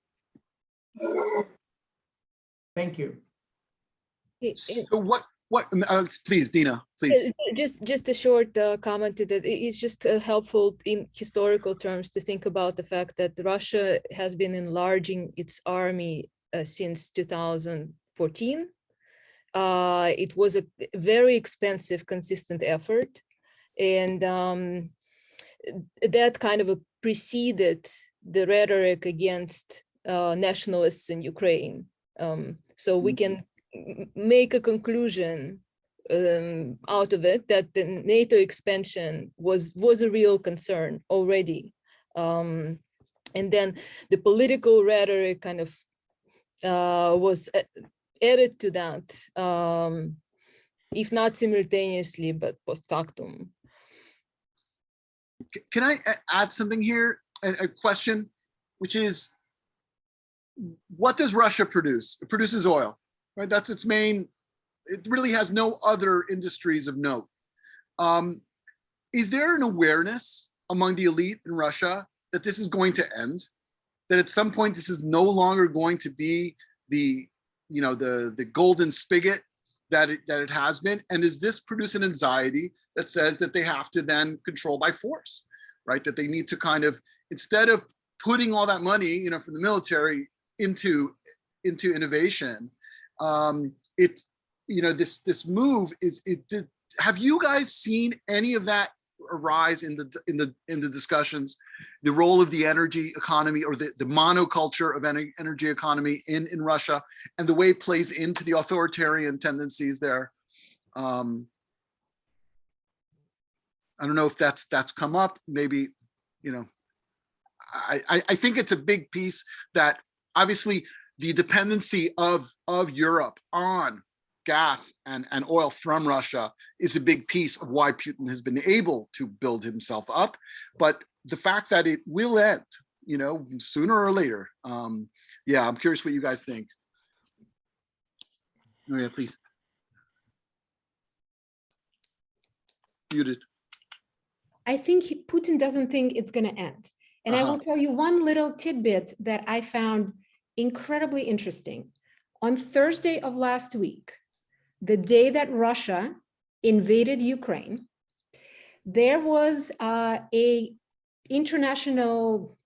Thank you. So please, Dina, please. Just a short comment to that. It's just helpful in historical terms to think about the fact that Russia has been enlarging its army since 2014. It was a very expensive, consistent effort, and that kind of preceded the rhetoric against nationalists in Ukraine. So we can make a conclusion out of it that the NATO expansion was a real concern already. And then the political rhetoric kind of was added to that, if not simultaneously, but post factum. Can I add something here? A question, which is, what does Russia produce? It produces oil, right? That's its main, it really has no other industries of note. Is there an awareness among the elite in Russia that this is going to end? That at some point this is no longer going to be the golden spigot that it has been? And does this produce an anxiety that says that they have to then control by force, right? That they need to kind of, instead of putting all that money, from the military into innovation, this move is it. Have you guys seen any of that arise in the discussions? The role of the energy economy, or the monoculture of energy economy in Russia, and the way it plays into the authoritarian tendencies there. I don't know if that's come up. Maybe, I think it's a big piece that obviously the dependency of Europe on gas and oil from Russia is a big piece of why Putin has been able to build himself up. But the fact that it will end, sooner or later. Yeah, I'm curious what you guys think. Maria, please. Muted. I think Putin doesn't think it's going to end. And I will tell you one little tidbit that I found incredibly interesting. On Thursday of last week, the day that Russia invaded Ukraine, there was a international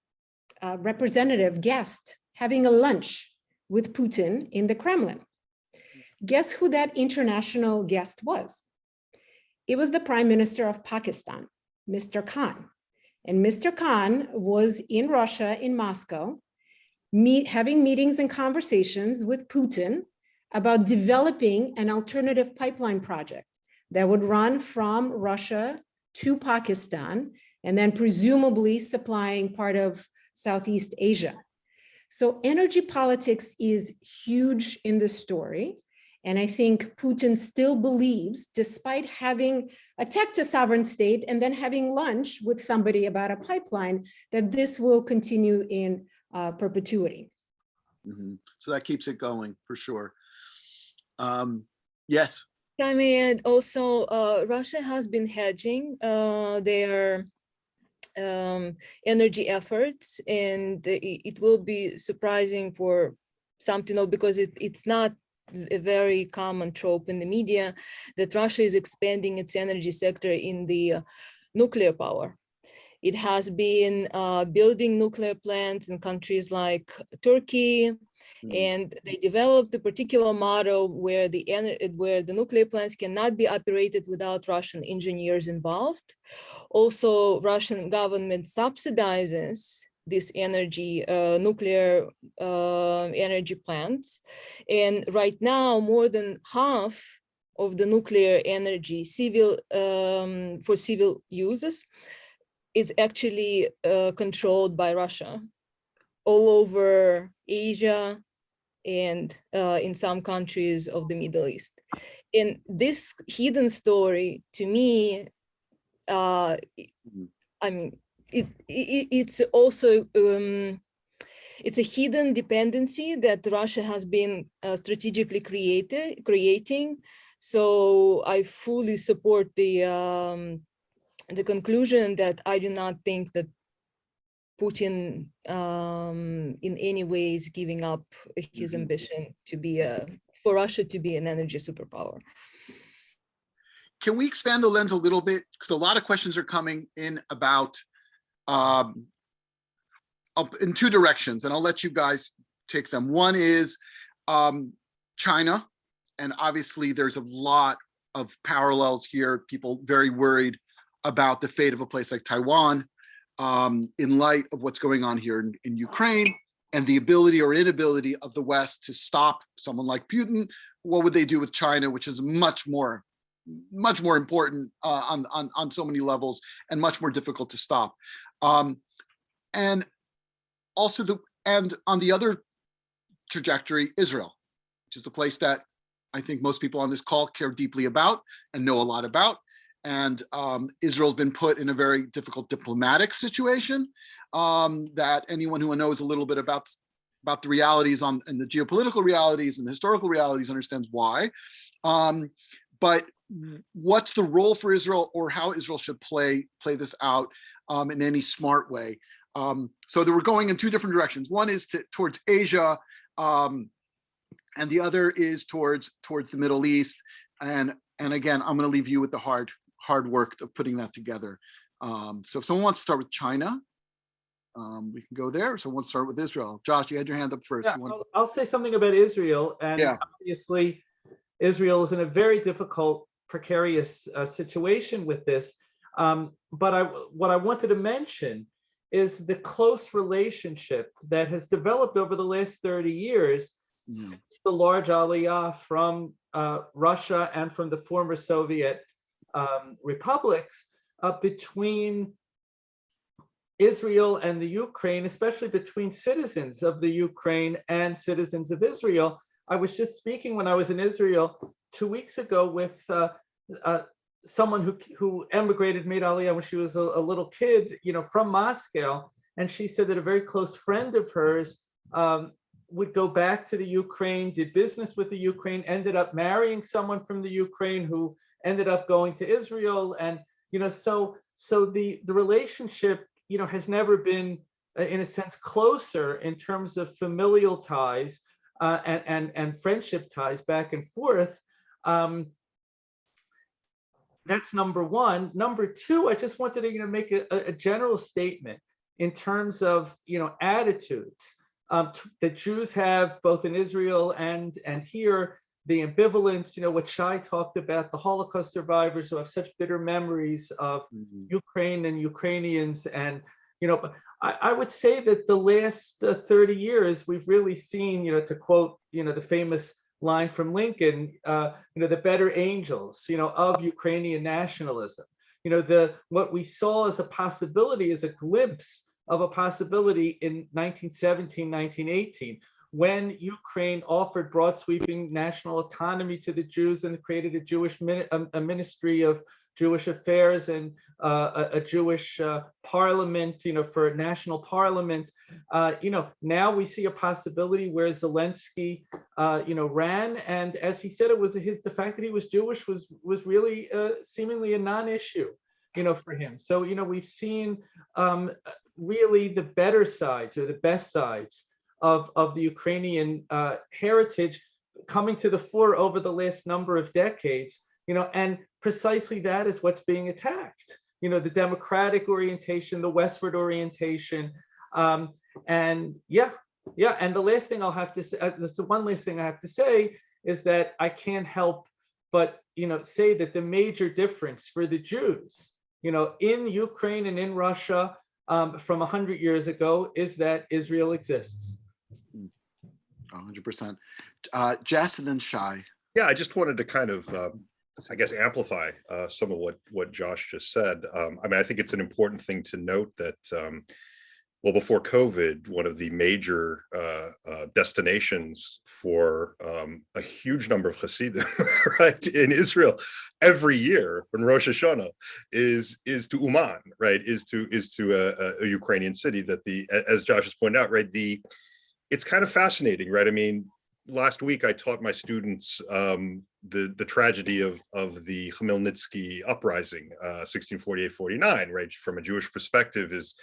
representative guest having a lunch with Putin in the Kremlin. Guess who that international guest was? It was the Prime Minister of Pakistan, Mr. Khan. And Mr. Khan was in Russia, in Moscow, having meetings and conversations with Putin about developing an alternative pipeline project that would run from Russia to Pakistan, and then presumably supplying part of Southeast Asia. So energy politics is huge in the story. And I think Putin still believes, despite having attacked a sovereign state and then having lunch with somebody about a pipeline, that this will continue in perpetuity. Mm-hmm. So that keeps it going for sure. Yes. I mean, also, Russia has been hedging their energy efforts, and it will be surprising for some to know, because it's not a very common trope in the media that Russia is expanding its energy sector in the nuclear power. It has been building nuclear plants in countries like Turkey, and they developed a particular model where the nuclear plants cannot be operated without Russian engineers involved. Also, Russian government subsidizes this energy, nuclear energy plants. And right now, more than half of the nuclear energy for civil uses is actually controlled by Russia all over Asia and in some countries of the Middle East. And this hidden story, to me, I mean, it's also it's a hidden dependency that Russia has been strategically creating. So I fully support the conclusion that I do not think that Putin in any way is giving up his ambition to be for Russia to be an energy superpower. Can we expand the lens a little bit? Because a lot of questions are coming in about in two directions, and I'll let you guys take them. One is China, and obviously there's a lot of parallels here. People very worried about the fate of a place like Taiwan in light of what's going on here in Ukraine and the ability or inability of the West to stop someone like Putin. What would they do with China, which is much more important on so many levels and much more difficult to stop. And also on the other trajectory, Israel, which is the place that I think most people on this call care deeply about and know a lot about. And Israel's been put in a very difficult diplomatic situation that anyone who knows a little bit about the realities and the geopolitical realities and the historical realities understands why. But what's the role for Israel, or how Israel should play this out in any smart way? So that we're going in two different directions. One is towards Asia, and the other is towards the Middle East. And again, I'm going to leave you with the hard work of putting that together. So if someone wants to start with China, we can go there. So let's start with Israel. Josh, you had your hand up first. Yeah, I'll say something about Israel. And obviously, Israel is in a very difficult, precarious situation with this. But what I wanted to mention is the close relationship that has developed over the last 30 years since the large aliyah from Russia and from the former Soviet republics between Israel and the Ukraine, especially between citizens of the Ukraine and citizens of Israel. I was just speaking when I was in Israel 2 weeks ago with someone who emigrated, made Aliyah when she was a little kid, from Moscow. And she said that a very close friend of hers would go back to the Ukraine, did business with the Ukraine, ended up marrying someone from the Ukraine who ended up going to Israel. And, so the relationship, has never been, in a sense, closer in terms of familial ties and friendship ties back and forth. That's number one. Number two, I just wanted to make a general statement in terms of attitudes that Jews have both in Israel and here. The ambivalence, what Shay talked about, the Holocaust survivors who have such bitter memories of Ukraine and Ukrainians. And, I would say that the last 30 years, we've really seen, to quote, the famous line from Lincoln, the better angels, of Ukrainian nationalism. What we saw as a possibility, as a glimpse of a possibility in 1917, 1918, when Ukraine offered broad sweeping national autonomy to the Jews and created a Jewish a ministry of Jewish affairs and a Jewish parliament, for a national parliament. Now we see a possibility where Zelensky, ran, and as he said, it was the fact that he was Jewish was really seemingly a non-issue, for him. So we've seen really the better sides or the best sides of the Ukrainian heritage coming to the fore over the last number of decades, and precisely that is what's being attacked, the democratic orientation, the westward orientation. And and the last thing I'll have to say, the one last thing I have to say is that I can't help but, say that the major difference for the Jews, in Ukraine and in Russia from 100 years ago is that Israel exists. 100%. Jess and then Shay. Yeah, I just wanted to kind of, amplify some of what Josh just said. I think it's an important thing to note that well, before COVID, one of the major destinations for a huge number of Hasidim, right, in Israel every year in Rosh Hashanah is to Uman, right, is to a Ukrainian city that as Josh has pointed out, right, it's kind of fascinating, right? I mean, last week I taught my students the tragedy of the Khmelnytsky uprising, 1648-49, right? From a Jewish perspective, is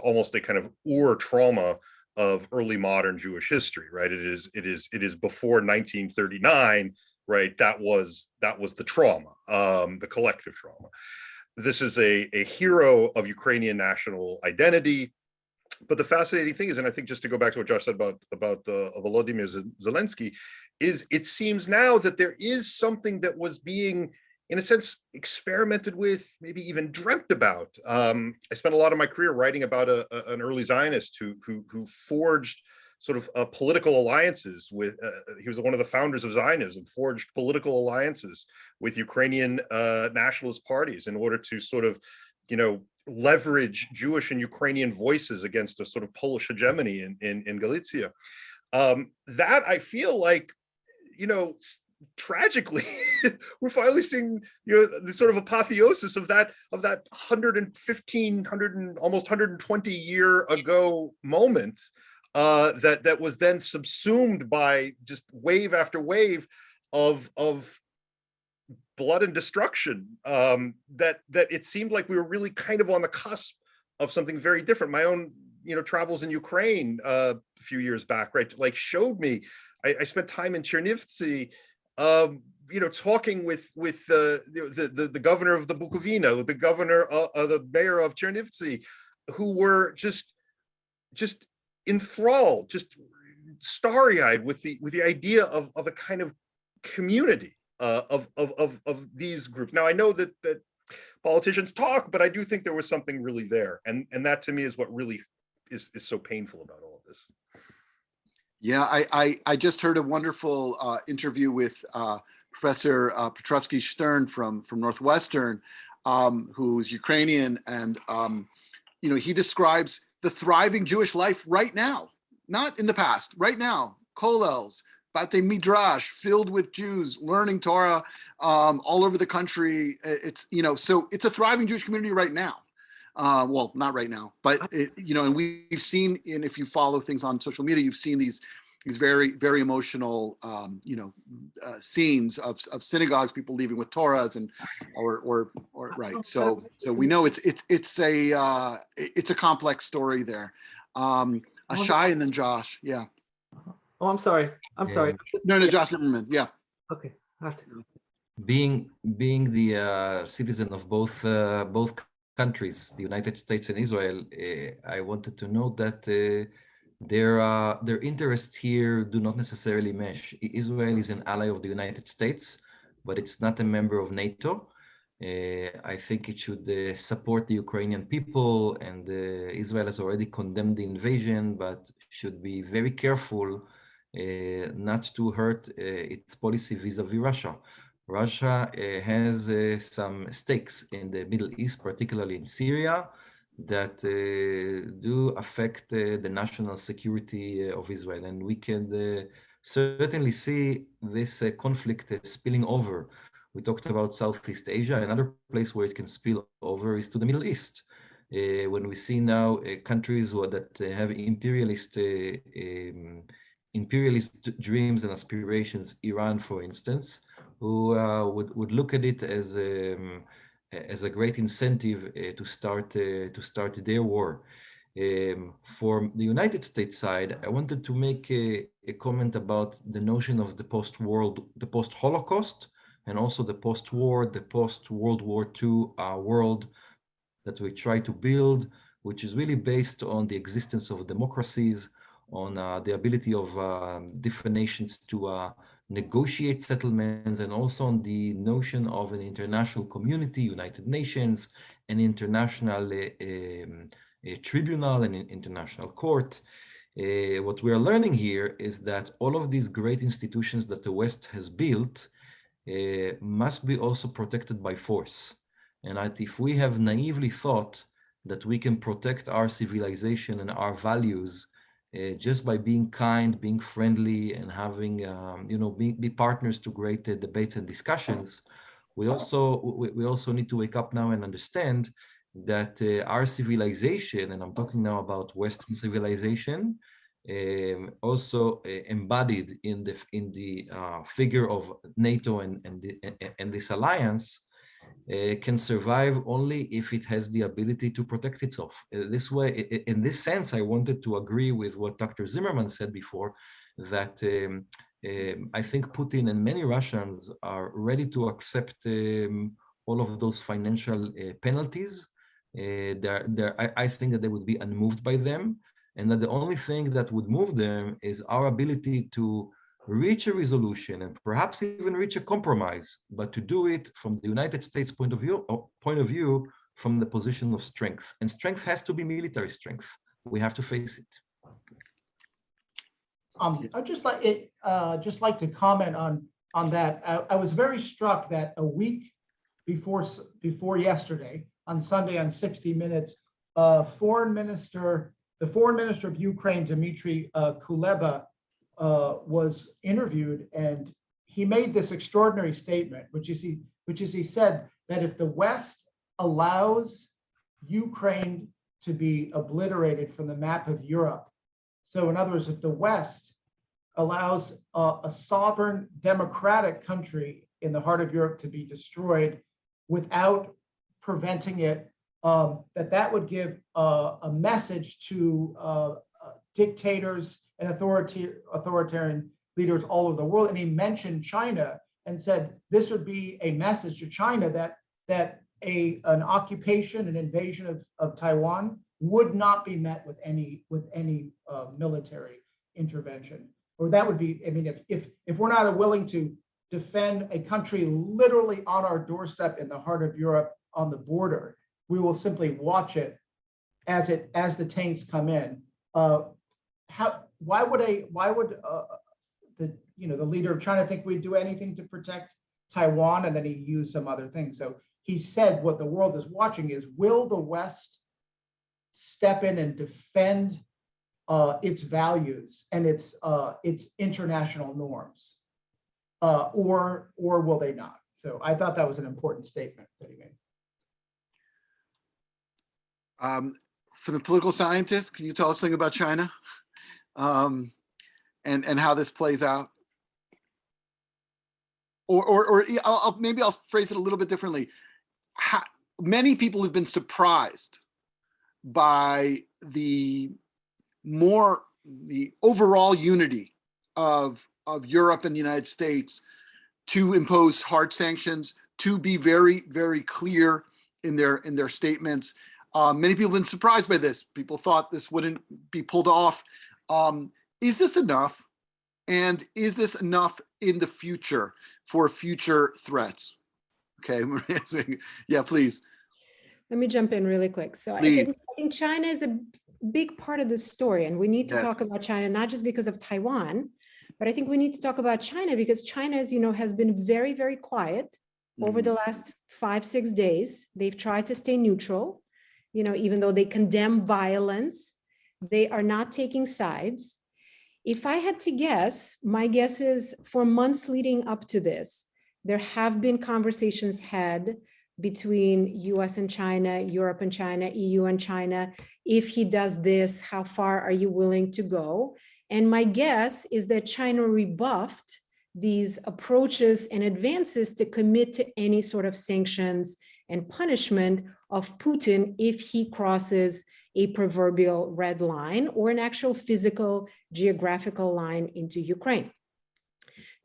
almost a kind of trauma of early modern Jewish history, right? It is before 1939, right? That was the trauma, the collective trauma. This is a hero of Ukrainian national identity. But the fascinating thing is, and I think just to go back to what Josh said about Volodymyr Zelensky, is it seems now that there is something that was being, in a sense, experimented with, maybe even dreamt about. I spent a lot of my career writing about an early Zionist who forged sort of political alliances with. He was one of the founders of Zionism, forged political alliances with Ukrainian nationalist parties in order to sort of, leverage Jewish and Ukrainian voices against a sort of Polish hegemony in Galicia. That I feel like, tragically, we're finally seeing, the sort of apotheosis of that 115, almost 120 year ago moment that was then subsumed by just wave after wave of blood and destruction, that it seemed like we were really kind of on the cusp of something very different. My own, travels in Ukraine a few years back, right, like showed me. I spent time in Chernivtsi, talking with the governor of the Bukovina, the governor, the mayor of Chernivtsi, who were just enthralled, just starry-eyed with the idea of a kind of community. Of these groups. Now I know that politicians talk, but I do think there was something really there, and that to me is what really is so painful about all of this. Yeah, I just heard a wonderful interview with Professor Petrovsky Stern from Northwestern, who's Ukrainian, and he describes the thriving Jewish life right now, not in the past, right now, kollels, Bate Midrash, filled with Jews learning Torah all over the country. It's, so it's a thriving Jewish community right now. Well, not right now, but and we've seen, and if you follow things on social media, you've seen these very, very emotional, scenes of synagogues, people leaving with Torahs or right. So we know it's a complex story there. Shay and then Josh. Yeah. Oh, I'm sorry. No, Josh Zimmerman. Yeah. Okay. I have to go. Being the citizen of both countries, the United States and Israel, I wanted to note that their interests here do not necessarily mesh. Israel is an ally of the United States, but it's not a member of NATO. I think it should support the Ukrainian people, and Israel has already condemned the invasion, but should be very careful not to hurt its policy vis-a-vis Russia. Russia has some stakes in the Middle East, particularly in Syria, that do affect the national security of Israel. And we can certainly see this conflict spilling over. We talked about Southeast Asia. Another place where it can spill over is to the Middle East. When we see now countries that have imperialist dreams and aspirations, Iran, for instance, who would look at it as a great incentive to start their war. For the United States side, I wanted to make a comment about the notion of the post-Holocaust, and also the post-war, the post-World War II world that we try to build, which is really based on the existence of democracies, on the ability of different nations to negotiate settlements, and also on the notion of an international community, United Nations, an international tribunal, and an international court. What we are learning here is that all of these great institutions that the West has built must be also protected by force. And if we have naively thought that we can protect our civilization and our values just by being kind, being friendly, and having, be partners to great debates and discussions. We also need to wake up now and understand that our civilization, and I'm talking now about Western civilization, also embodied in the figure of NATO and this alliance, can survive only if it has the ability to protect itself. This way, in this sense, I wanted to agree with what Dr. Zimmerman said before, that I think Putin and many Russians are ready to accept all of those financial penalties. I think that they would be unmoved by them, and that the only thing that would move them is our ability to reach a resolution and perhaps even reach a compromise, but to do it from the United States point of view, from the position of strength. And strength has to be military strength. We have to face it. I'd just like to comment on that. I was very struck that a week before yesterday, on Sunday on 60 Minutes, the foreign minister of Ukraine, Dmitry Kuleba, was interviewed, and he made this extraordinary statement, which is he said that if the West allows Ukraine to be obliterated from the map of Europe, so in other words, if the West allows a sovereign democratic country in the heart of Europe to be destroyed without preventing it, that would give a message to dictators and authoritarian leaders all over the world. And he mentioned China and said this would be a message to China that an occupation, an invasion of Taiwan would not be met with any military intervention. Or that would be, I mean, if we're not willing to defend a country literally on our doorstep in the heart of Europe on the border, we will simply watch it as the tanks come in. Why would the leader of China think we'd do anything to protect Taiwan? And then he used some other things. So he said what the world is watching is, will the West step in and defend its values and its international norms, or will they not? So I thought that was an important statement that he made. For the political scientist, can you tell us something about China and how this plays out? Or maybe I'll phrase it a little bit differently. Many people have been surprised by the overall unity of Europe and the United States to impose hard sanctions, to be very, very clear in their statements. Many people have been surprised by this. People thought this wouldn't be pulled off. Is this enough? And is this enough in the future for future threats? Okay, yeah, please. Let me jump in really quick. So I think China is a big part of the story, and we need to talk about China, not just because of Taiwan, but I think we need to talk about China because China, as you know, has been very, very quiet over the last 5-6 days. They've tried to stay neutral, even though they condemn violence, they are not taking sides. If I had to guess, my guess is for months leading up to this, there have been conversations had between US and China, Europe and China, EU and China. If he does this, how far are you willing to go? And my guess is that China rebuffed these approaches and advances to commit to any sort of sanctions and punishment of Putin if he crosses a proverbial red line or an actual physical geographical line into Ukraine.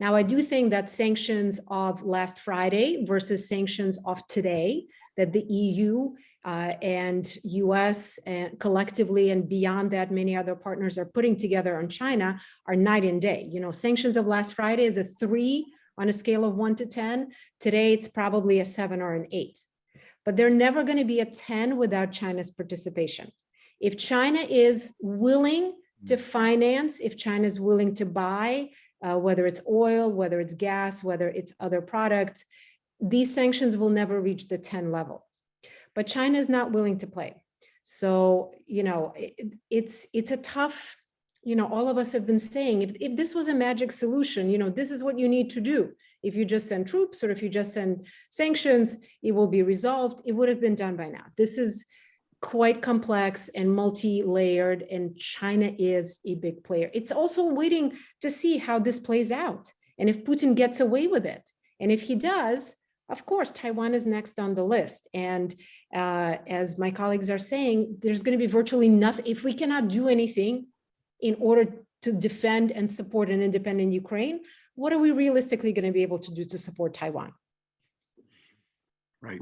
Now, I do think that sanctions of last Friday versus sanctions of today, that the EU and US and collectively and beyond that, many other partners are putting together on China are night and day. Sanctions of last Friday is a 3 on a scale of 1 to 10. Today, it's probably a 7 or an 8. But they're never going to be a 10 without China's participation. If China is willing to finance, if China is willing to buy, whether it's oil, whether it's gas, whether it's other products, these sanctions will never reach the 10 level. But China is not willing to play. So, it's a tough, all of us have been saying, if this was a magic solution, this is what you need to do. If you just send troops or if you just send sanctions, it will be resolved. It would have been done by now. This is quite complex and multi-layered, and China is a big player. It's also waiting to see how this plays out and if Putin gets away with it. And if he does, of course, Taiwan is next on the list. And as my colleagues are saying, there's going to be virtually nothing. If we cannot do anything in order to defend and support an independent Ukraine, what are we realistically going to be able to do to support Taiwan? Right.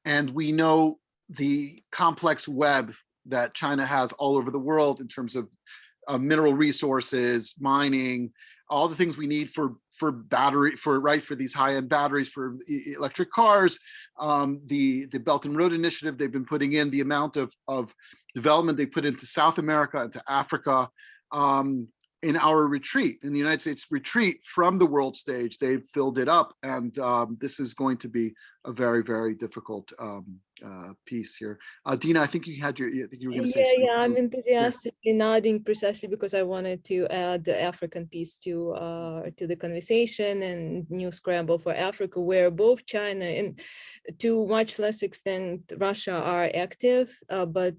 And we know the complex web that China has all over the world in terms of mineral resources, mining, all the things we need for these high-end batteries for electric cars. The Belt and Road Initiative, they've been putting in the amount of development they put into South America, into Africa. In our retreat, in the United States retreat from the world stage, they've filled it up. And this is going to be a very, very difficult piece here. Dina, I think you had I think you were going to say. Yeah, I'm enthusiastically nodding precisely because I wanted to add the African piece to the conversation and new scramble for Africa, where both China and to much less extent Russia are active, but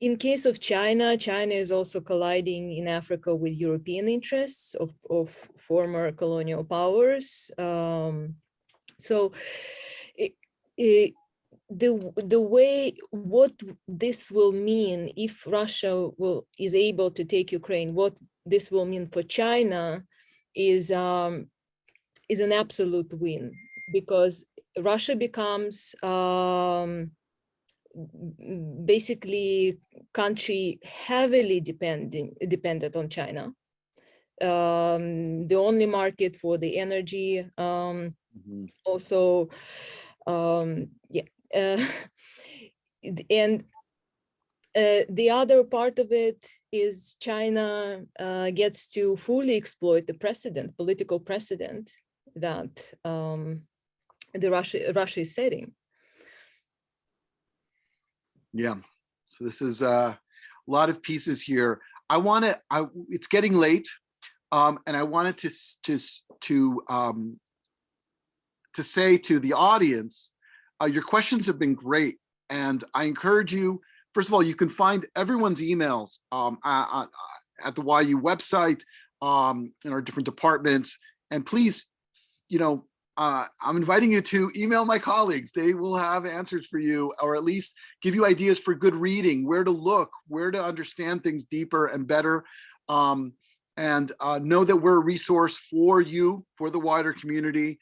in case of China, China is also colliding in Africa with European interests of former colonial powers. So the way what this will mean if Russia is able to take Ukraine, what this will mean for China is an absolute win, because Russia becomes basically country heavily dependent on China. The only market for the energy, also, and the other part of it is China gets to fully exploit the political precedent that Russia is setting. Yeah, so this is a lot of pieces here. It's getting late, and I wanted to say to the audience, your questions have been great, and I encourage you. First of all, you can find everyone's emails at the YU website in our different departments, and please, I'm inviting you to email my colleagues. They will have answers for you, or at least give you ideas for good reading, where to look, where to understand things deeper and better. And know that we're a resource for you, for the wider community.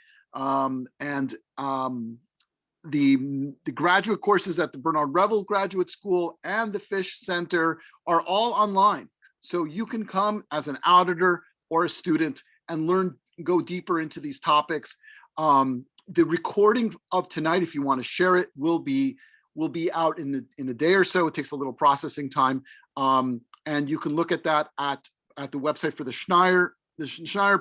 The graduate courses at the Bernard Revel Graduate School and the Fish Center are all online. So you can come as an auditor or a student and go deeper into these topics. The recording of tonight, if you want to share it, will be out in a day or so. It takes a little processing time, and you can look at that at the website for the Schneier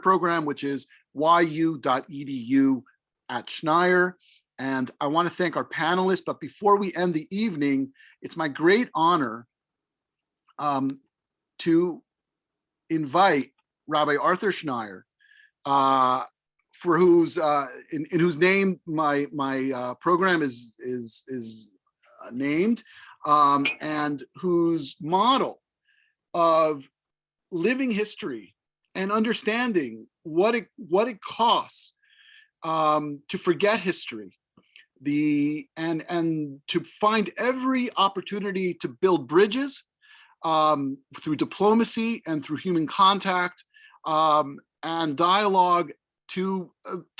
program, which is yu.edu/Schneier. And I want to thank our panelists. But before we end the evening, it's my great honor to invite Rabbi Arthur Schneier, for whose in whose name my program is named, and whose model of living history and understanding what it costs to forget history, and to find every opportunity to build bridges through diplomacy and through human contact and dialogue to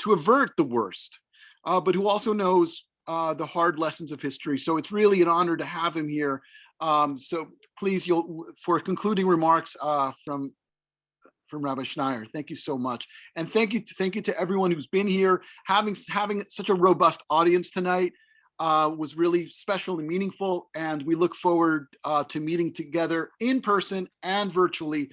avert the worst, but who also knows the hard lessons of history. So it's really an honor to have him here. So please, for concluding remarks from Rabbi Schneier. Thank you so much, and thank you to everyone who's been here. Having such a robust audience tonight was really special and meaningful, and we look forward to meeting together in person and virtually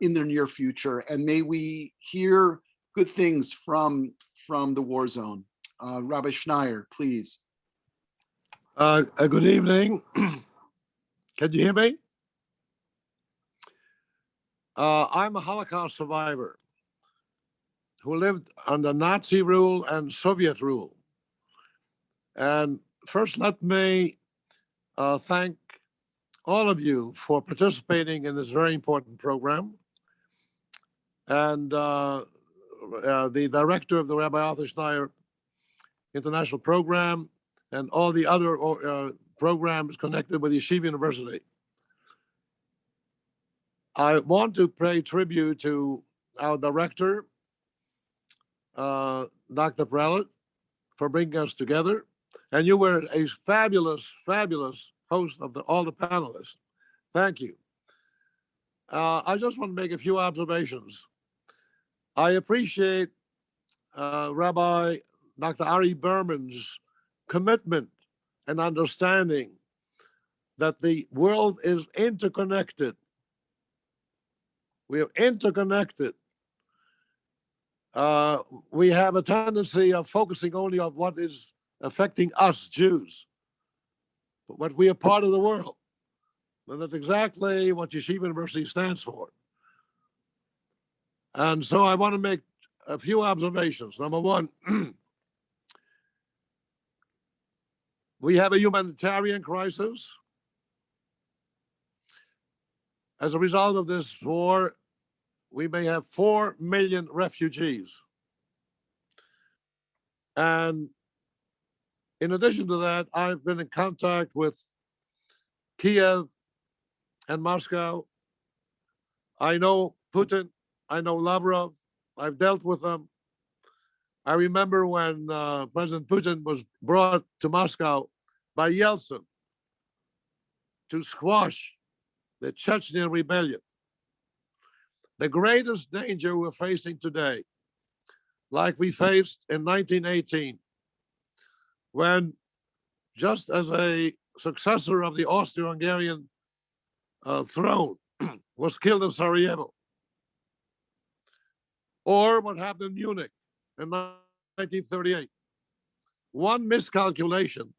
in the near future. And may we hear good things from the war zone. Rabbi Schneier, please. Good evening. Can you hear me? I'm a Holocaust survivor who lived under Nazi rule and Soviet rule. And first, let me thank all of you for participating in this very important program. And the director of the Rabbi Arthur Schneier International Program and all the other programs connected with Yeshiva University. I want to pay tribute to our director, Dr. Prelate, for bringing us together. And you were a fabulous, fabulous host of all the panelists. Thank you. I just want to make a few observations. I appreciate Rabbi Dr. Ari Berman's commitment and understanding that the world is interconnected. We are interconnected. We have a tendency of focusing only on what is affecting us Jews, but we are part of the world. And that's exactly what Yeshiva University stands for. And so I want to make a few observations. Number one, we have a humanitarian crisis. As a result of this war, we may have 4 million refugees. And in addition to that, I've been in contact with Kiev and Moscow. I know Putin, I know Lavrov, I've dealt with them. I remember when President Putin was brought to Moscow by Yeltsin to squash the Chechen rebellion. The greatest danger we're facing today, like we faced in 1918, when just as a successor of the Austro-Hungarian throne was killed in Sarajevo, or what happened in Munich in 1938. One miscalculation,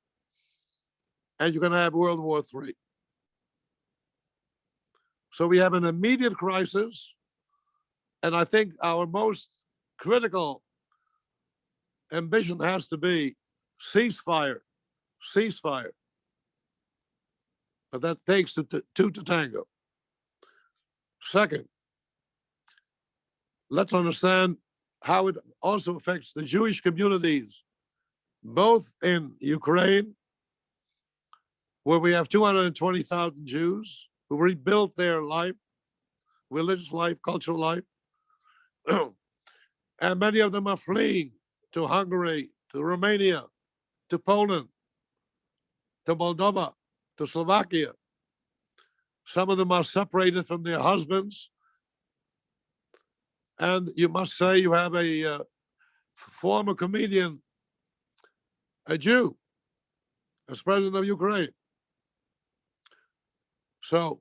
and you're going to have World War III. So we have an immediate crisis, and I think our most critical ambition has to be ceasefire, ceasefire. But that takes two to tango. Second, let's understand how it also affects the Jewish communities, both in Ukraine, where we have 220,000 Jews who rebuilt their life, religious life, cultural life, and many of them are fleeing to Hungary, to Romania, to Poland, to Moldova, to Slovakia. Some of them are separated from their husbands. And you must say you have a former comedian, a Jew, as president of Ukraine. So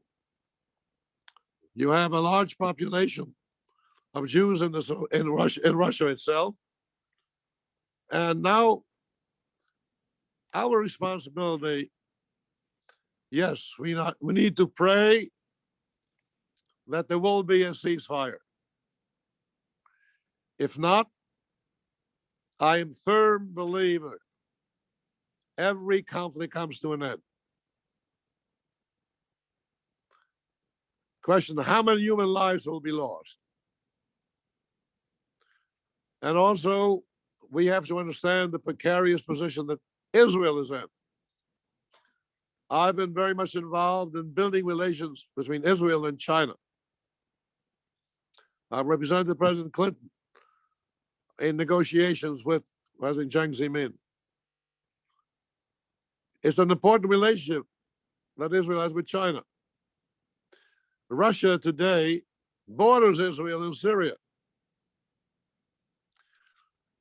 you have a large population of Jews in Russia itself. And now our responsibility, yes, we need to pray that there will be a ceasefire. If not, I am a firm believer every conflict comes to an end. Question, how many human lives will be lost? And also, we have to understand the precarious position that Israel is in. I've been very much involved in building relations between Israel and China. I've represented President Clinton in negotiations with President Jiang Zemin. It's an important relationship that Israel has with China. Russia today borders Israel and Syria.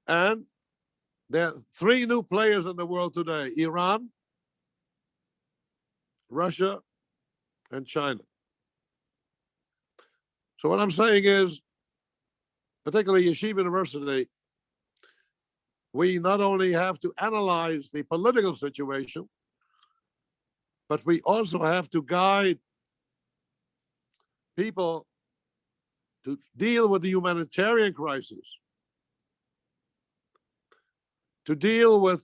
And there are 3 new players in the world today: Iran, Russia, and China. So what I'm saying is, particularly Yeshiva University, we not only have to analyze the political situation, but we also have to guide people to deal with the humanitarian crisis, to deal with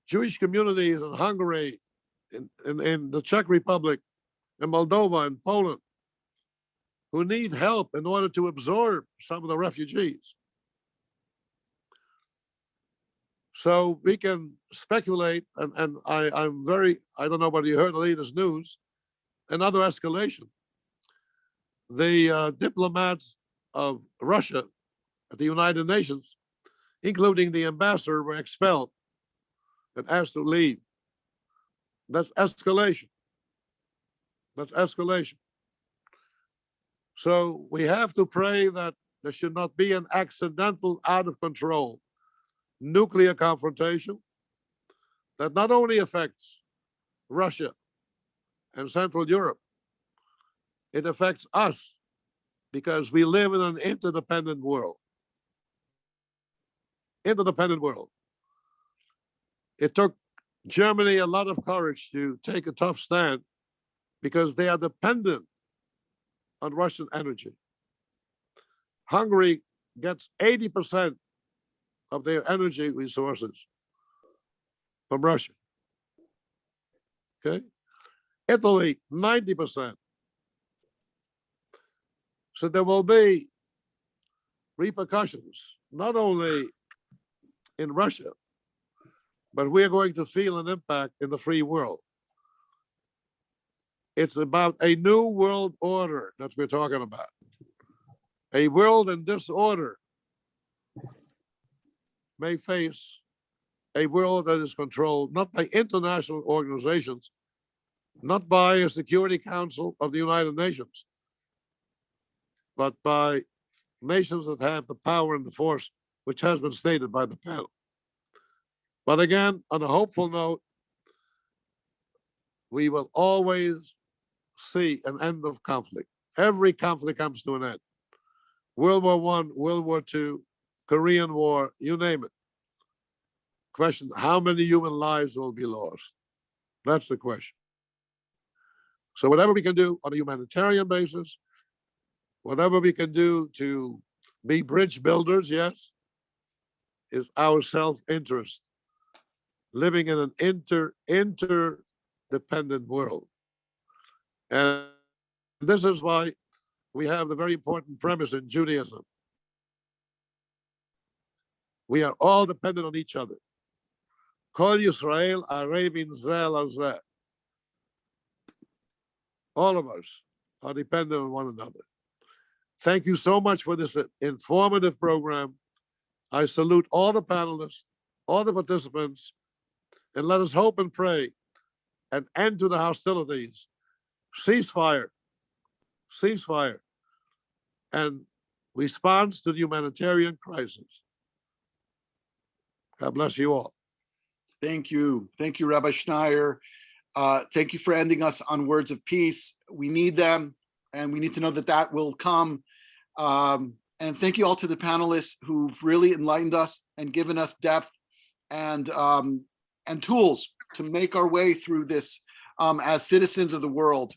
Jewish communities in Hungary, in the Czech Republic, in Moldova, and Poland, who need help in order to absorb some of the refugees. So we can speculate, and I don't know whether you heard the latest news, another escalation. The diplomats of Russia at the United Nations, including the ambassador, were expelled and asked to leave. That's escalation. That's escalation. So we have to pray that there should not be an accidental, out of control nuclear confrontation that not only affects Russia and Central Europe, it affects us because we live in an interdependent world. Interdependent world. It took Germany a lot of courage to take a tough stand because they are dependent on Russian energy. Hungary gets 80% of their energy resources from Russia. Okay? Italy, 90%. So there will be repercussions, not only in Russia, but we are going to feel an impact in the free world. It's about a new world order that we're talking about. A world in disorder may face a world that is controlled not by international organizations, not by a Security Council of the United Nations, but by nations that have the power and the force, which has been stated by the panel. But again, on a hopeful note, we will always see an end of conflict. Every conflict comes to an end. World War I, World War II, Korean War, you name it. Question, how many human lives will be lost? That's the question. So whatever we can do on a humanitarian basis, whatever we can do to be bridge builders, yes, is our self-interest. Living in an interdependent world. And this is why we have the very important premise in Judaism. We are all dependent on each other. Kol Yisrael arevin zeh al zeh. All of us are dependent on one another. Thank you so much for this informative program. I salute all the panelists, all the participants, and let us hope and pray an end to the hostilities, ceasefire, and response to the humanitarian crisis. God bless you all. Thank you. Thank you, Rabbi Schneier. Thank you for ending us on words of peace. We need them, and we need to know that that will come. And thank you all to the panelists who've really enlightened us and given us depth and tools to make our way through this as citizens of the world.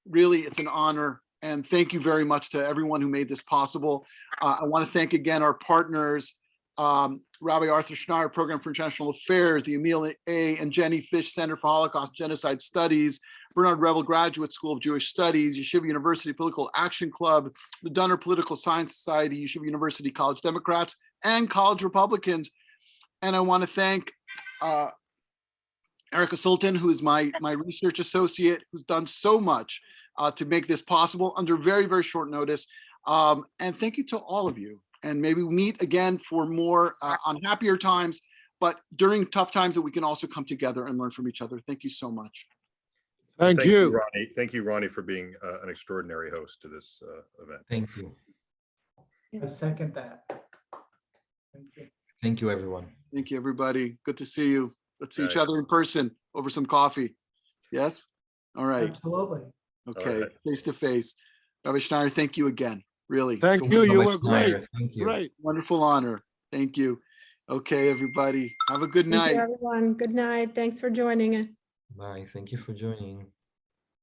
Really, it's an honor. And thank you very much to everyone who made this possible. I want to thank again our partners, Rabbi Arthur Schneier, Program for International Affairs, the Emil A. and Jenny Fish Center for Holocaust Genocide Studies, Bernard Revel Graduate School of Jewish Studies, Yeshiva University Political Action Club, the Dunner Political Science Society, Yeshiva University College Democrats, and College Republicans. And I want to thank Erica Sultan, who is my research associate, who's done so much to make this possible under very, very short notice. And thank you to all of you. And maybe we meet again for more on happier times, but during tough times that we can also come together and learn from each other. Thank you so much. Thank you, Ronnie. Thank you, Ronnie, for being an extraordinary host to this event. Thank you. I second that. Thank you. Thank you, everyone. Thank you, everybody. Good to see you. Let's see each Right. other in person over some coffee. Yes? All right. Absolutely. Okay. right. Face to face. Rabbi Schneier, thank you again. Really. Thank It's a you. You Rabbi were great. Schneier, thank you. Great. wonderful honor. Thank you. Okay, everybody. Have a good Thank you, night. everyone. Good night. Thanks for joining us. Bye. Thank you for joining.